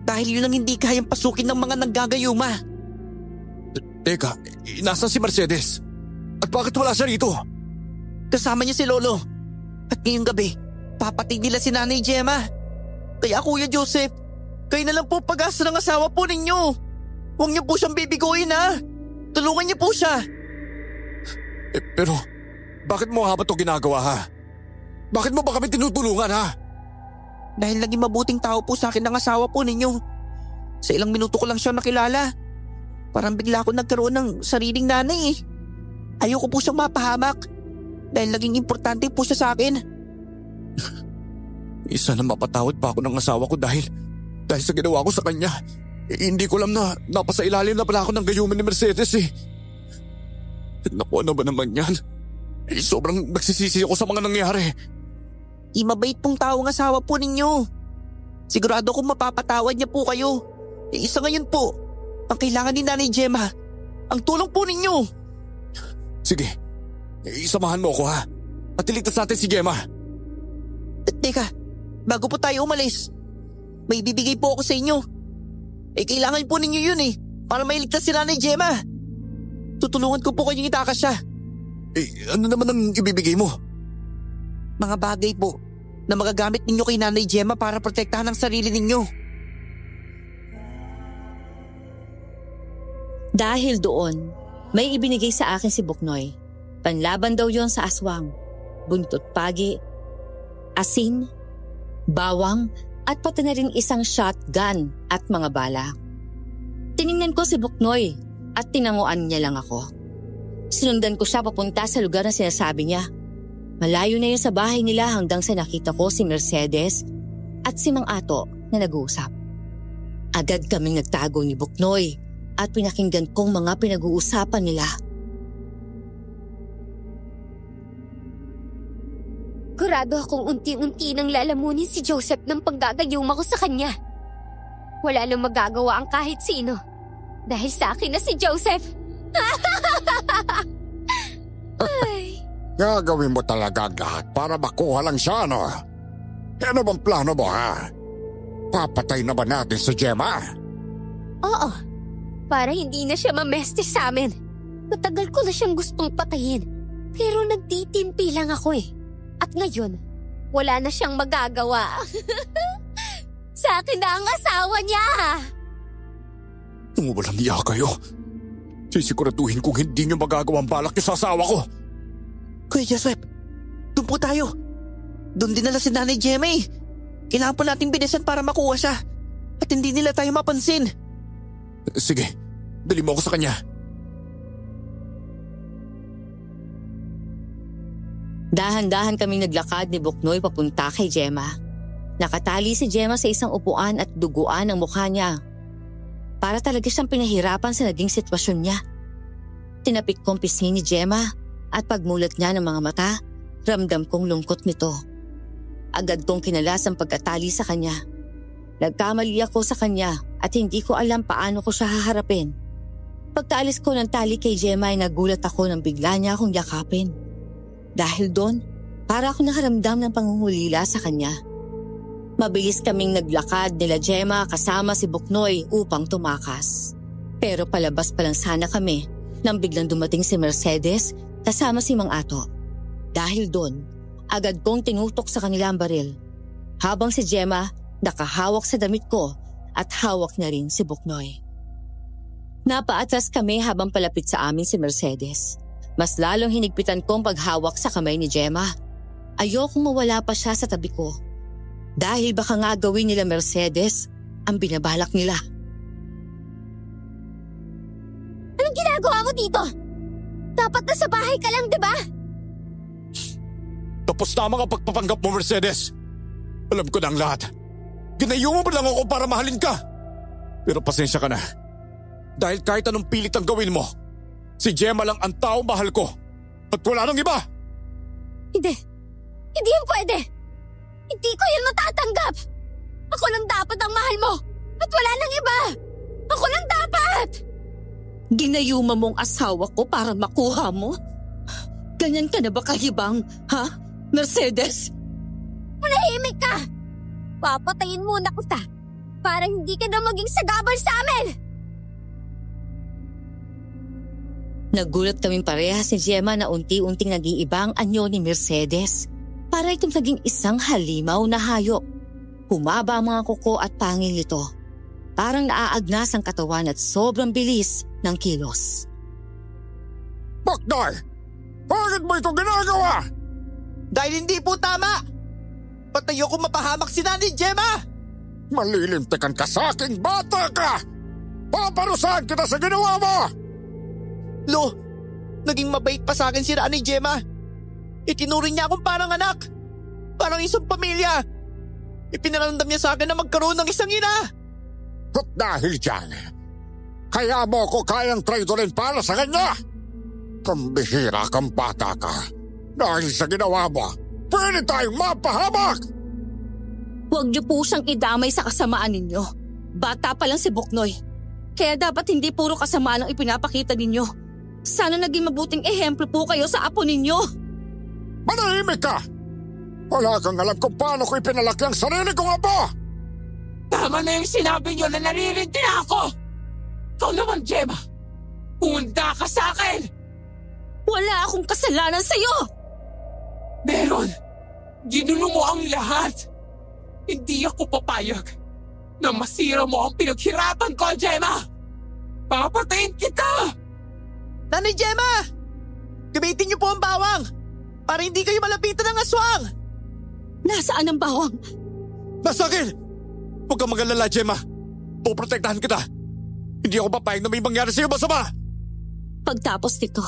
Dahil yun ang hindi kayang pasukin ng mga nanggagayuma. Teka, nasa si Mercedes? At bakit wala siya rito? Kasama niya si Lolo. At ngayong gabi, papatay nila si Nanay Gemma. Kaya Kuya Joseph, kayo na lang po pag-asa ng asawa po ninyo. Huwag niyo po siyang bibiguin ha. Tulungan niyo po siya. Pero, bakit mo nga ba ito ginagawa ha? Bakit mo ba kami tinutulungan ha? Dahil naging mabuting tao po sa akin ng asawa po ninyo. Sa ilang minuto ko lang siya nakilala. Parang bigla ako nagkaroon ng sariling nanay eh. Ayoko po siyang mapahamak. Dahil naging importante po siya sa akin. Isa na mapatawad pa ako ng asawa ko dahil sa ginawa ko sa kanya. Hindi ko alam na napasailalim na pala ako ng gayuman ni Mercedes eh. Naku, ano ba naman yan? Sobrang nagsisisi ako sa mga nangyari. Mabait pong tao ang asawa po ninyo. Sigurado kong mapapatawad niya po kayo. Isa ngayon po, ang kailangan ni Nanay Gemma, ang tulong po ninyo. Sige, isamahan mo ako ha. At iligtas natin si Gemma. Teka, bago po tayo umalis, may bibigay po ako sa inyo. Kailangan po ninyo yun eh, para mailigtas si Nanay Gemma. Tutulungan ko po kayong itakas siya. Ano naman ang ibibigay mo? Mga bagay po na magagamit ninyo kay Nanay Gemma para protektahan ang sarili ninyo. Dahil doon, may ibinigay sa akin si Buknoy. Panlaban daw yon sa aswang, buntot pagi, asin, bawang at pati na rin isang shotgun at mga bala. Tiningnan ko si Buknoy at tinanguan niya lang ako. Sinundan ko siya papunta sa lugar na sinasabi niya. Malayo na yun sa bahay nila hanggang sa nakita ko si Mercedes at si Mang Ato na nag-uusap. Agad kaming nagtago ni Buknoy at pinakinggan kong mga pinag-uusapan nila. Kurado akong unti-unti nang lalamunin si Joseph ng paggagayuma ko sa kanya. Wala nang magagawa ang kahit sino. Dahil sa akin na si Joseph. Ay. Gagawin mo talaga ang lahat para makuha lang siya, no? Ano bang plano mo, ha? Papatay na ba natin si Gemma? Oo. Para hindi na siya mamestes sa amin. Matagal ko na siyang gustong patayin. Pero nagtitimpi lang ako eh. At ngayon, wala na siyang magagawa. Sa akin na ang asawa niya. Kung walang iya kayo, sisiguraduhin kong hindi niyo magagawa ang balak niyo sa asawa ko. Kuya Joseph, doon po tayo. Doon din nila si Nanay Gemma eh. Kailangan po natin bilisan para makuha siya. At hindi nila tayo mapansin. Sige, dali mo ako sa kanya. Dahan-dahan kaming naglakad ni Buknoy papunta kay Gemma. Nakatali si Gemma sa isang upuan at duguan ang mukha niya. Para talaga siyang pinahirapan sa naging sitwasyon niya. Tinapik kong pisngi ni Gemma at pagmulat niya ng mga mata, ramdam kong lungkot nito. Agad kong kinalas ang pagkatali sa kanya. Nagkamali ako sa kanya at hindi ko alam paano ko siya haharapin. Pagkaalis ko ng tali kay Gemma ay nagulat ako nang bigla niya akong yakapin. Dahil doon, para ako nakaramdam ng pangungulila sa kanya. Mabilis kaming naglakad nila Gemma kasama si Buknoy upang tumakas. Pero palabas pa lang sana kami nang biglang dumating si Mercedes kasama si Mang Ato. Dahil doon, agad kong tinutok sa kanila ang baril. Habang si Gemma nakahawak sa damit ko at hawak na rin si Buknoy. Napaatras kami habang palapit sa amin si Mercedes. Mas lalong hinigpitan kong paghawak sa kamay ni Gemma. Ayokong mawala pa siya sa tabi ko. Dahil baka nga gawin nila Mercedes ang binabalak nila. Anong ginagawa mo dito? Dapat nasa bahay ka lang, di ba? Tapos na ang mga pagpapanggap mo, Mercedes. Alam ko na ang lahat. Ginayungan mo lang ako para mahalin ka. Pero pasensya ka na. Dahil kahit anong pilit ang gawin mo, si Gemma lang ang tao mahal ko. At wala nang iba. Hindi. Hindi yan pwede. Hindi ko yan matatanggap. Ako lang dapat ang mahal mo. At wala nang iba. Ako lang dapat. Ginayuma mong asawa ko para makuha mo? Ganyan ka na ba kahibang, ha? Mercedes? Manahimik ka. Papatayin muna kita para hindi ka na maging sagabal sa amin. Nagulat kaming parehas si Gemma na unti-unting nag-iibang anyo ni Mercedes. Para itong naging isang halimaw na hayop. Humaba ang mga kuko at pangil nito. Parang naaagnas ang katawan at sobrang bilis ng kilos. Buknoy! Bakit mo ito ginagawa? Dahil hindi po tama! Patayo ko mapahamak si Nanay Gemma! Malilintikan ka sa aking bata ka! Paparusahan kita sa ginawa mo! Lo, naging mabait pa sa akin si Nanay Gemma. Itinuring niya akong parang anak. Parang isang pamilya. Ipinaramdam niya sa akin na magkaroon ng isang ina. At dahil dyan, kaya mo ko kayang traidorin para sa kanya. Kambihira kang bata ka. Dahil sa ginawa mo, pwede tayong mapahamak! Huwag niyo po siyang idamay sa kasamaan ninyo. Bata pa lang si Buknoy. Kaya dapat hindi puro kasamaan ang ipinapakita ninyo. Sana naging mabuting ehemplo po kayo sa apo ninyo. Manahimik ka! Wala kang alam kung paano ko ipinalaki ang sarili kong apo! Tama na yung sinabi niyo na naririnti na ako! Ikaw naman, Gemma! Pumunda ka sa akin! Wala akong kasalanan sa'yo! Meron! Ginulo mo ang lahat! Hindi ako papayag na masira mo ang pinaghirapan ko, Gemma! Papatayin kita! Nanay Gemma! Gamitin niyo po ang bawang para hindi kayo malapitan ng aswang! Nasaan ang bawang? Nasa akin! Huwag kang mag-alala, Gemma. Puprotektahan kita. Hindi ako papayag na may mangyari sa'yo masama. Pagtapos nito,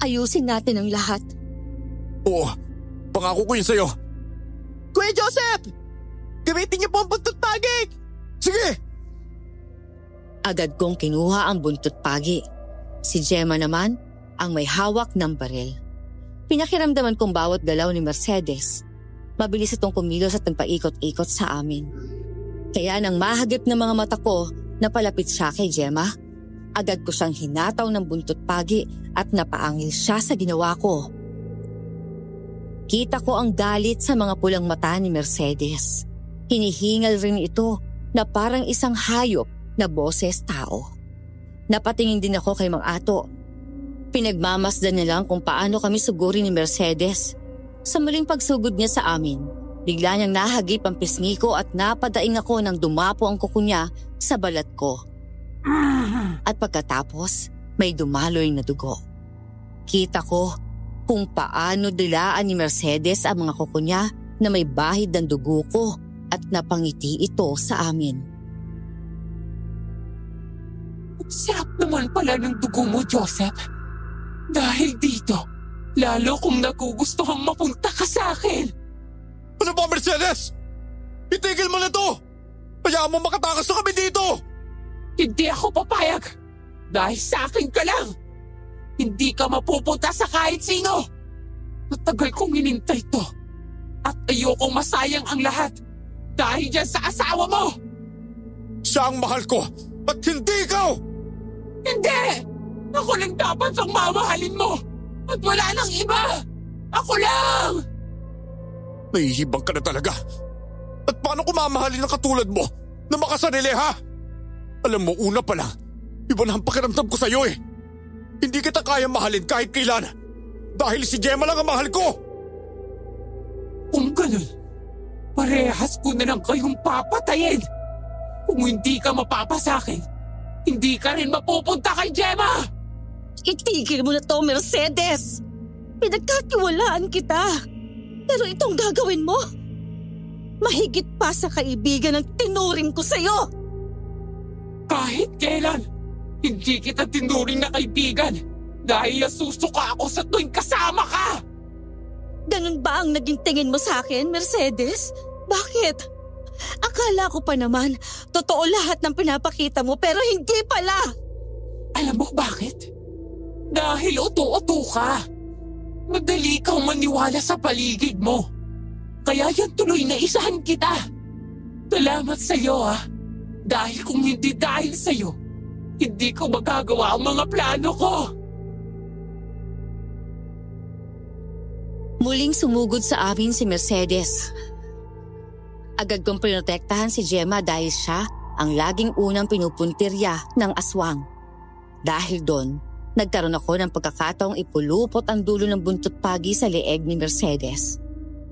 ayusin natin ang lahat. Oo, pangako ko yun sa'yo. Kuya Joseph! Gamitin niyo po ang buntot pagig! Sige! Agad kong kinuha ang buntot pagi. Si Gemma naman ang may hawak ng baril. Pinakiramdaman kong bawat galaw ni Mercedes. Mabilis itong kumilos at nagpaikot-ikot sa amin. Kaya nang mahagip ng mga mata ko na palapit siya kay Gemma, agad ko siyang hinataw ng buntot pagi at napaangil siya sa ginawa ko. Kita ko ang galit sa mga pulang mata ni Mercedes. Hinihingal rin ito na parang isang hayop na boses tao. Napatingin din ako kay Mang Ato. Pinagmamasdan niya lang kung paano kami sugurin ni Mercedes. Sa muling pagsugod niya sa amin, bigla niyang nahagip ang pisngi ko at napadaing ako nang dumapo ang kuko niya sa balat ko. At pagkatapos, may dumaloy na dugo. Kita ko kung paano dilaan ni Mercedes ang mga kuko niya na may bahid ng dugo ko at napangiti ito sa amin. Ang sarap naman pala ng dugo mo, Joseph. Dahil dito, lalo kong nagugustuhang mapunta ka sa akin. Ano ba, Mercedes? Itigil mo na to! Hayaan mo makatakas na kami dito! Hindi ako papayag. Dahil sa akin ka lang. Hindi ka mapupunta sa kahit sino. Matagal kong hinintay to. At ayokong masayang ang lahat. Dahil dyan sa asawa mo. Siya ang mahal ko at hindi ikaw! Hindi! Ako lang dapat ang mamahalin mo. At wala nang iba. Ako lang! Nahihibang ka na talaga. At paano ko mamahalin ng katulad mo na makasarili, ha? Alam mo, una pa lang, iba na ang pakiramdam ko sa'yo eh. Hindi kita kaya mahalin kahit kailan. Dahil si Gemma lang ang mahal ko. Kung ganun, parehas ko na lang kayong papatayin. Kung hindi ka mapapasakin, hindi ka rin mapupunta kay Gemma! Itigil mo na to, Mercedes! Pinagkatiwalaan kita. Pero itong gagawin mo, mahigit pa sa kaibigan ang tinuring ko sa'yo. Kahit kailan, hindi kita tinuring na kaibigan dahil nasusuka ako sa tuwing kasama ka! Ganun ba ang naging tingin mo sa akin, Mercedes? Bakit? Akala ko pa naman, totoo lahat ng pinapakita mo pero hindi pala. Alam mo bakit? Dahil uto-uto ka. Madali kang maniwala sa paligid mo. Kaya yan tuloy na isahan kita. Salamat sa'yo ha. Dahil kung hindi dahil sa'yo, hindi ko magagawa ang mga plano ko. Muling sumugod sa amin si Mercedes. Agad kong pinotektahan si Gemma dahil siya ang laging unang pinupuntirya ng aswang. Dahil doon, nagkaroon ako ng pagkakataong ipulupot ang dulo ng buntot pagi sa leeg ni Mercedes.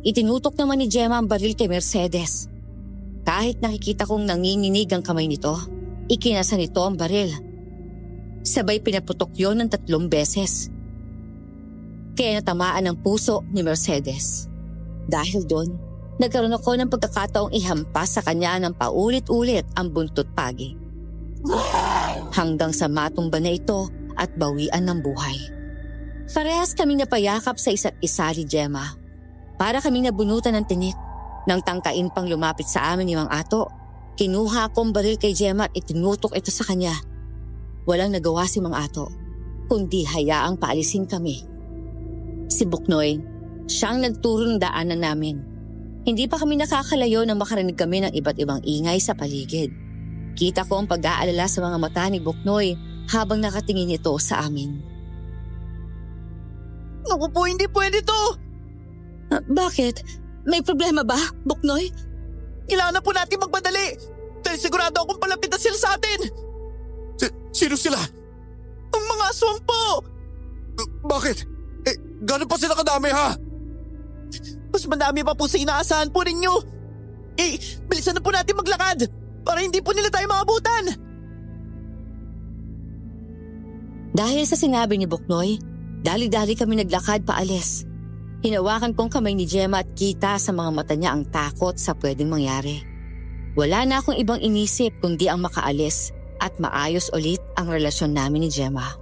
Itinutok naman ni Gemma ang baril kay Mercedes. Kahit nakikita kong nanginginig ang kamay nito, ikinasa nito ang baril. Sabay pinaputok yon ng 3 beses. Kaya natamaan ang puso ni Mercedes. Dahil doon, nagkaroon ako ng pagkakataong ihampas sa kanya ng paulit-ulit ang buntot pagi. Hanggang sa matumba na ito at bawian ng buhay. Parehas kaming napayakap sa isa't isa ni Gemma. Para kaming nabunutan ng tinik. Nang tangkain pang lumapit sa amin ni Mang Ato, kinuha akong baril kay Gemma at itinutok ito sa kanya. Walang nagawa si Mang Ato, kundi hayaang paalisin kami. Si Buknoy, siyang nagturo ng daanan namin. Hindi pa kami nakakalayo nang makarinig kami ng iba't ibang ingay sa paligid. Kita ko ang pag-aalala sa mga mata ni Buknoy habang nakatingin ito sa amin. Naku po, hindi pwede to! Bakit? May problema ba, Buknoy? Kailangan na po natin magmadali! Dahil sigurado akong palapit na sila sa atin! Sino sila? Ang mga aswang po! Bakit? Gano'n pa sila kadami, ha? Mas madami pa po sa inaasahan po ninyo! Bilisan na po natin maglakad! Para hindi po nila tayo maabutan! Dahil sa sinabi ni Buknoy, dali-dali kami naglakad paalis. Hinawakan kong kamay ni Gemma at kita sa mga mata niya ang takot sa pwedeng mangyari. Wala na akong ibang inisip kundi ang makaalis at maayos ulit ang relasyon namin ni Gemma.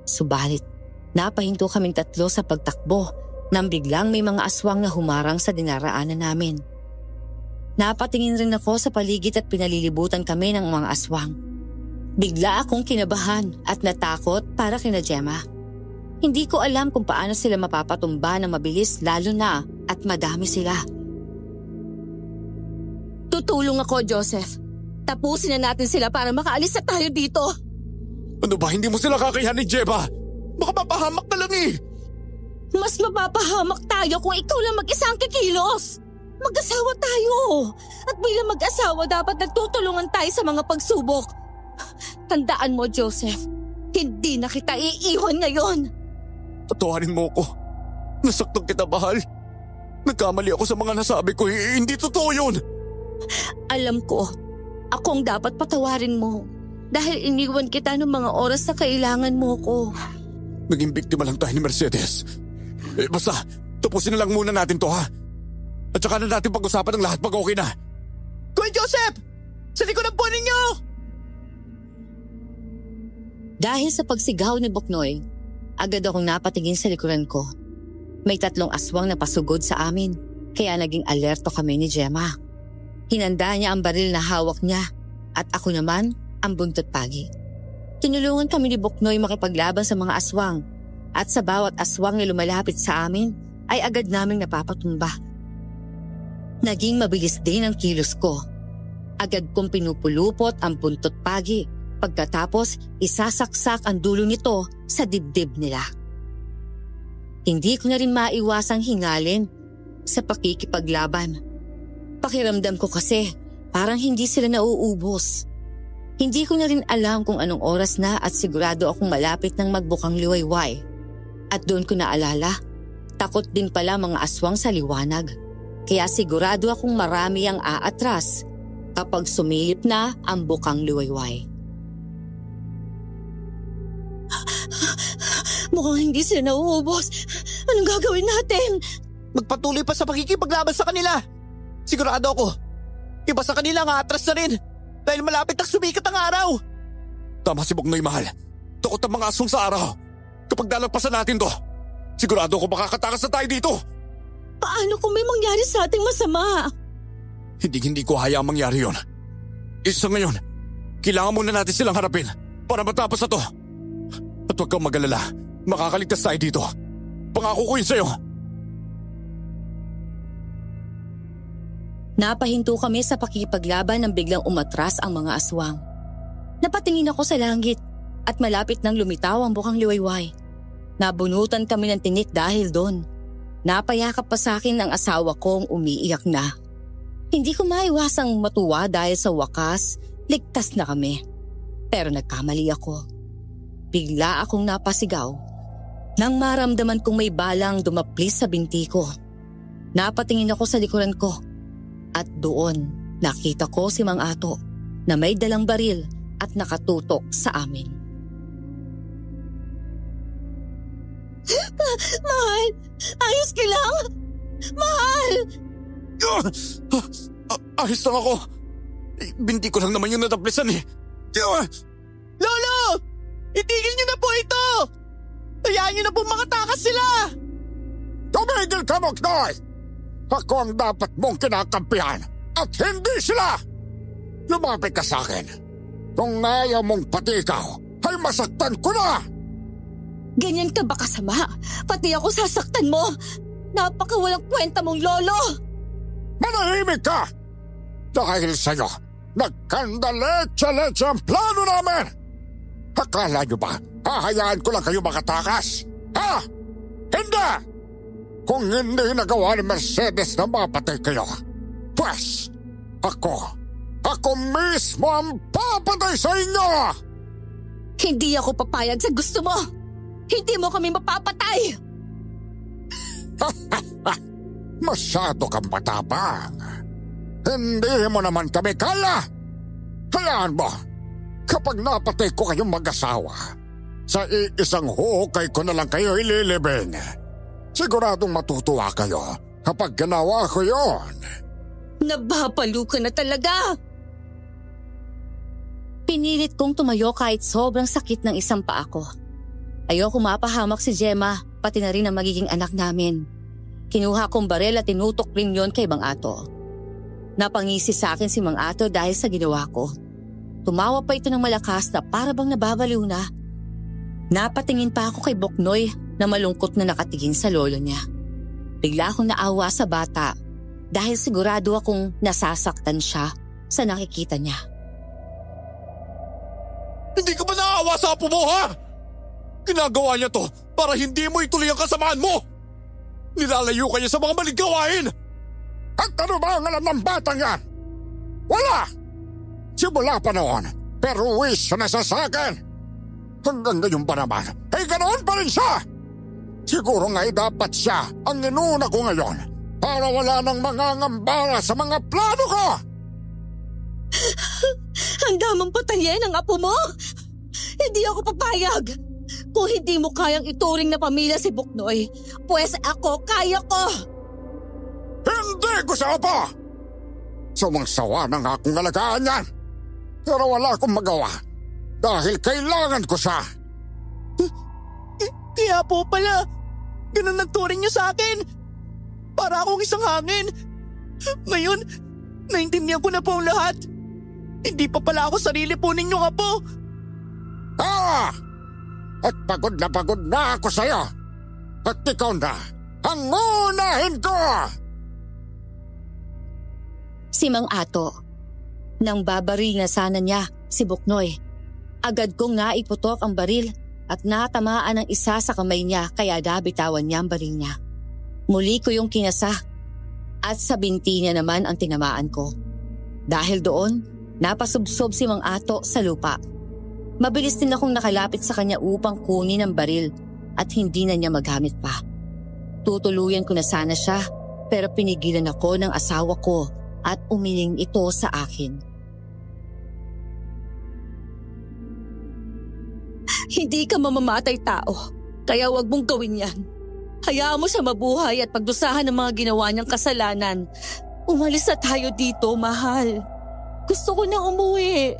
Subalit, napahinto kaming 3 sa pagtakbo nang biglang may mga aswang na humarang sa dinaraanan namin. Napatingin rin ako sa paligid at pinalilibutan kami ng mga aswang. Bigla akong kinabahan at natakot para kina Gemma. Hindi ko alam kung paano sila mapapatumba na mabilis lalo na at madami sila. Tutulong ako, Joseph. Tapusin na natin sila para makaalis na tayo dito. Ano ba, hindi mo sila kakayanin, Gemma? Baka mapahamak na lang eh. Mas mapapahamak tayo kung ikaw lang mag-isa ang kikilos. Mag-asawa tayo. At bilang mag-asawa dapat nagtutulungan tayo sa mga pagsubok. Tandaan mo, Joseph, hindi na kita iiwan ngayon. Tatawarin mo ko. Nasaktan kita, mahal. Nagkamali ako sa mga nasabi ko. Hindi totoo yun. Alam ko, akong dapat patawarin mo. Dahil iniwan kita ng mga oras na kailangan mo ko. Naging biktima lang tayo ni Mercedes. Basta, tapusin na lang muna natin to, ha? At saka na natin pag-usapan ng lahat pag okay na. Kuya Joseph! Sa likod ng po ninyo! Dahil sa pagsigaw ni Boknoy, agad akong napatingin sa likuran ko. May 3 aswang na pasugod sa amin, kaya naging alerto kami ni Gemma. Hinanda niya ang baril na hawak niya at ako naman ang buntot pagi. Tinulungan kami ni Boknoy makipaglaban sa mga aswang at sa bawat aswang na lumalapit sa amin ay agad naming napapatumba. Naging mabilis din ang kilos ko. Agad kong pinupulupot ang buntot pagi. Pagkatapos, isasaksak ang dulo nito sa dibdib nila. Hindi ko na rin maiwasang hingalin sa pakikipaglaban. Pakiramdam ko kasi parang hindi sila nauubos. Hindi ko na rin alam kung anong oras na at sigurado akong malapit ng magbukang liwayway. At doon ko naalala, takot din pala mga aswang sa liwanag. Kaya sigurado akong marami ang aatras kapag sumilip na ang bukang liwayway. Mukhang hindi sila nauubos. Anong gagawin natin? Magpatuloy pa sa pakikipaglaban sa kanila. Sigurado ako, iba sa kanila nga atras na rin dahil malapit na sumikat ang araw. Tama si Boknoy, mahal. Takot ang mga aswang sa araw. Kapag dalagpasan natin to, sigurado ako makakatakas na tayo dito. Paano kung may mangyari sa ating masama? Hindi ko hayaang mangyari yun. Isa ngayon, kailangan muna natin silang harapin para matapos na to. At huwag kang mag-alala, makakaligtas tayo dito. Pangako ko yun sa'yo. Napahinto kami sa pakikipaglaban nang biglang umatras ang mga aswang. Napatingin ako sa langit at malapit nang lumitaw ang bukang liwayway. Nabunutan kami ng tinik dahil doon. Napayakap pa sa akin ang asawa kong umiiyak na. Hindi ko maiwasang matuwa dahil sa wakas, ligtas na kami. Pero nagkamali ako. Bigla akong napasigaw nang maramdaman kong may balang dumaplis sa binti ko. Napatingin ako sa likuran ko at doon nakita ko si Mang Ato na may dalang baril at nakatutok sa amin. Mahal! Ayos ka lang! Mahal! Ayos lang ako. Binti ko lang naman yung nataplisan eh. Lolo! Itigil niyo na po ito! Hayaan niyo na po makatakas sila! Tumigil ka, Boknoy! Ako ang dapat mong kinakampihan at hindi sila! Lumapit ka sa akin. Kung ayaw mong pati ikaw, ay masaktan ko na! Ganyan ka ba kasama? Pati ako sasaktan mo! Napakawalang kwenta mong lolo! Manahimik ka! Dahil sa'yo, nagkandaletse-letse ang plano namin! Akala niyo ba, hahayaan ko lang kayo makatakas? Ha? Hindi! Kung hindi nagawa ni Mercedes na mapatay kayo, pues, ako mismo ang papatay sa inyo! Hindi ako papayag sa gusto mo! Hindi mo kami mapapatay! Masyado kang matapang. Hindi mo naman kami kaya! Hayaan mo! Kapag napatay ko kayong mag-asawa, sa iisang hukay ko na lang kayo ililibing. Siguradong matutuwa kayo kapag ginawa ko yon. Nababalo ka na talaga! Pinilit kong tumayo kahit sobrang sakit ng isang paa ko. Ayoko mapahamak si Gemma, pati na rin ang magiging anak namin. Kinuha kong baril at tinutok rin yon kay Mang Ato. Napangisi sa akin si Mang Ato dahil sa ginawa ko. Tumawa pa ito ng malakas na para bang nababaliw na. Napatingin pa ako kay Boknoy na malungkot na nakatingin sa lolo niya. Bigla akong naawa sa bata dahil sigurado akong nasasaktan siya sa nakikita niya. Hindi ka ba naawa sa apo mo, ha? Ginagawa niya to para hindi mo ituloy ang kasamaan mo. Nilalayo ka niya sa mga maling gawain. At ano ba ang alam ng batang yan? Wala! Simula pa noon, pero wish na sa akin. Hanggang ngayon pa naman, ay ganoon pa rin siya. Siguro nga'y dapat siya ang inuna ko ngayon para wala nang mangangambara sa mga plano ko. Handa mong patayin ang apo mo? Hindi ako papayag. Kung hindi mo kayang ituring na pamilya si Boknoy, pues ako kaya ko. Hindi ko sa apo. Sumangsawa na nga akong alagaan yan. Pero wala akong magawa. dahil kailangan ko siya. Kaya po pala, ganun nagturing niyo sa akin. Para akong isang hangin. Ngayon, naintindihan ko na po ang lahat. Hindi pa pala ako sarili po ninyong apo. At pagod na ako sa'yo. At ikaw na ang unahin ko! Si Mang Ato, nang babaril na sana niya si Buknoy, agad kong naiputok ang baril at natamaan ang isa sa kamay niya kaya nabitawan niya ang baril niya. Muli ko yung kinasa at sa binti niya naman ang tinamaan ko. Dahil doon, napasubsob si Mang Ato sa lupa. Mabilis din akong nakalapit sa kanya upang kunin ang baril at hindi na niya magamit pa. Tutuluyan ko na sana siya pero pinigilan ako ng asawa ko at umiling ito sa akin. Hindi ka mamamatay tao, kaya wag mong gawin yan. Hayaan mo siya mabuhay at pagdusahan ng mga ginawa niyang kasalanan. Umalis na tayo dito, mahal. Gusto ko na umuwi.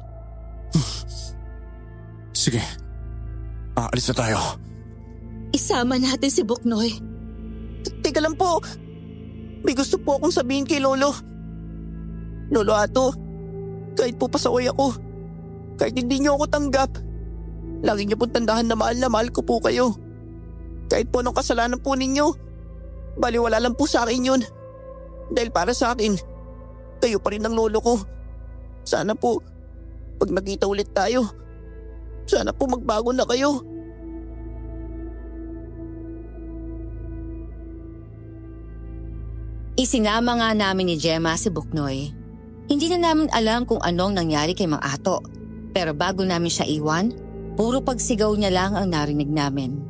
Sige, aalis na tayo. Isama natin si Buknoy. Teka lang po. May gusto po akong sabihin kay Lolo. Lolo Ato, kahit po pasaway ako, kahit hindi niyo ako tanggap, lagi niyo pong tandahan na mahal ko po kayo. Kahit po anong kasalanan po ninyo, baliwala lang po sa akin yun. Dahil para sa akin, kayo pa rin ang lolo ko. Sana po, pag nagkita ulit tayo, sana po magbago na kayo. Isinama nga namin ni Gemma si Buknoy. Hindi na namin alam kung anong nangyari kay Mang Ato. Pero bago namin siya iwan, puro pagsigaw niya lang ang narinig namin.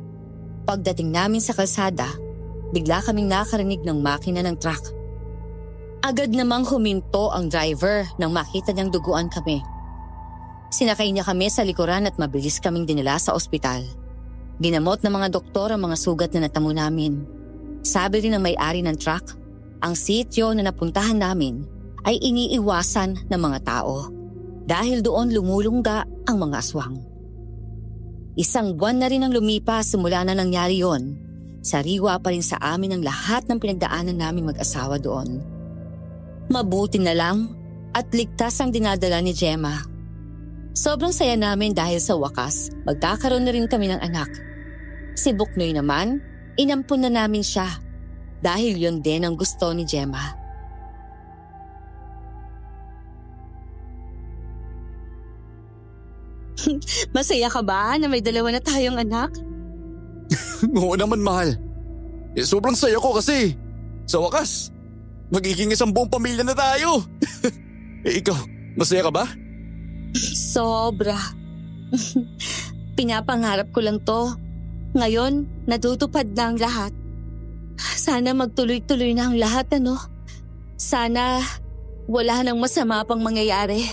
Pagdating namin sa kalsada, bigla kaming nakarinig ng makina ng truck. Agad namang huminto ang driver nang makita niyang duguan kami. Sinakay niya kami sa likuran at mabilis kaming dinala sa ospital. Ginamot ng mga doktor ang mga sugat na natamo namin. Sabi rin ng may-ari ng truck, ang sityo na napuntahan namin ay iniiwasan ng mga tao dahil doon lumulungga ang mga aswang. Isang buwan na rin ang lumipas simula na nangyari yon. Sariwa pa rin sa amin ang lahat ng pinagdaanan naming mag-asawa doon. Mabuti na lang at ligtas ang dinadala ni Gemma. Sobrang saya namin dahil sa wakas, magkakaroon na rin kami ng anak. Si Buknoy naman, inampun na namin siya dahil yun din ang gusto ni Gemma. Masaya ka ba na may dalawa na tayong anak? Oo naman, mahal. Sobrang saya ko kasi. Sa wakas, magiging isang buong pamilya na tayo. Ikaw, masaya ka ba? Sobra. Pinapangarap ko lang to. Ngayon, natutupad na ang lahat. Sana magtuloy-tuloy na ang lahat, ano? Sana wala nang masama pang mangyayari.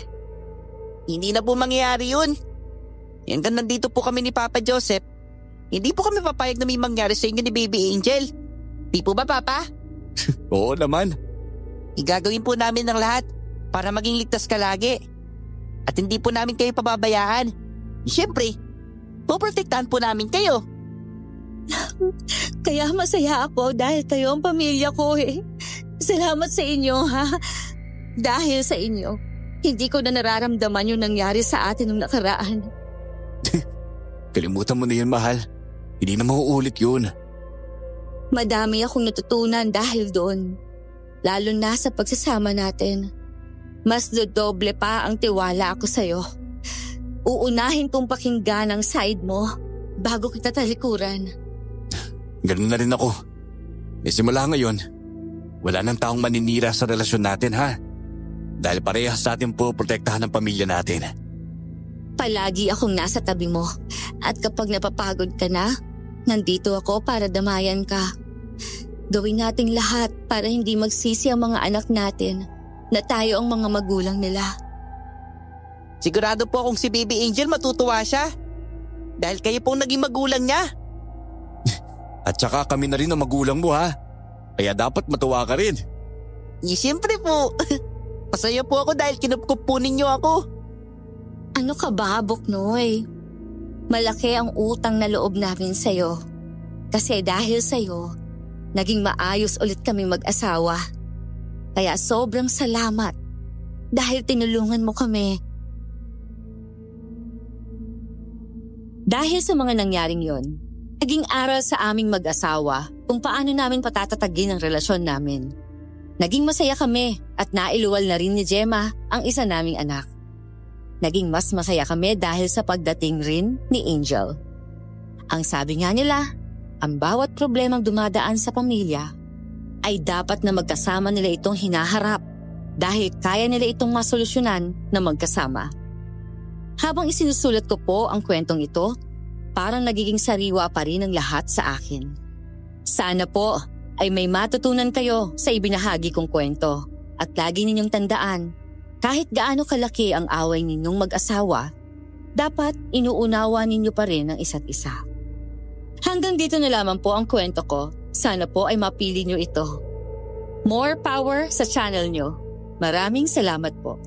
Hindi na po mangyayari yun. Hanggang nandito po kami ni Papa Joseph, hindi po kami papayag na may mangyari sa inyo ni Baby Angel. Di po ba, Papa? Oo naman. Igagawin po namin ng lahat para maging ligtas ka lagi. At hindi po namin kayo pababayaan. Siyempre, poprotektahan po namin kayo. Kaya masaya ako dahil kayo ang pamilya ko eh. Salamat sa inyo, ha? Dahil sa inyo, hindi ko na nararamdaman yung nangyari sa atin nung nakaraan. Kalimutan mo na yun, mahal. Hindi na mauulit yun. Madami akong natutunan dahil doon. Lalo na sa pagsasama natin. Mas dodoble pa ang tiwala ako sa'yo. Uunahin kong pakinggan ang side mo bago kita talikuran. Ganun na rin ako. Simula ngayon, wala nang taong maninira sa relasyon natin, ha? Dahil parehas sa atin po protektahan ang pamilya natin. Palagi akong nasa tabi mo at kapag napapagod ka na, nandito ako para damayan ka. Gawin nating lahat para hindi magsisi ang mga anak natin na tayo ang mga magulang nila. Sigurado po akong si Baby Angel matutuwa siya. Dahil kayo pong naging magulang niya. At saka kami na rin ang magulang mo, ha? Kaya dapat matuwa ka rin. Siyempre po. Pasaya po ako dahil kinupkup po ninyo ako. Ano ka ba, Buknoy? Malaki ang utang na loob namin sa'yo. Kasi dahil sa'yo, naging maayos ulit kami mag-asawa. Kaya sobrang salamat dahil tinulungan mo kami. Dahil sa mga nangyaring yon, naging aral sa aming mag-asawa kung paano namin patatatagin ang relasyon namin. Naging masaya kami at nailuwal na rin ni Gemma ang isa naming anak. Naging mas masaya kami dahil sa pagdating rin ni Angel. Ang sabi nga nila, ang bawat problemang dumadaan sa pamilya ay dapat na magkasama nila itong hinaharap dahil kaya nila itong masolusyonan na magkasama. Habang isinusulat ko po ang kwentong ito, parang nagiging sariwa pa rin ang lahat sa akin. Sana po ay may matutunan kayo sa ibinahagi kong kwento at lagi ninyong tandaan, kahit gaano kalaki ang away ninyong mag-asawa, dapat inuunawa ninyo pa rin ang isa't isa. Hanggang dito na lamang po ang kwento ko. Sana po ay mapili nyo ito. More power sa channel nyo. Maraming salamat po.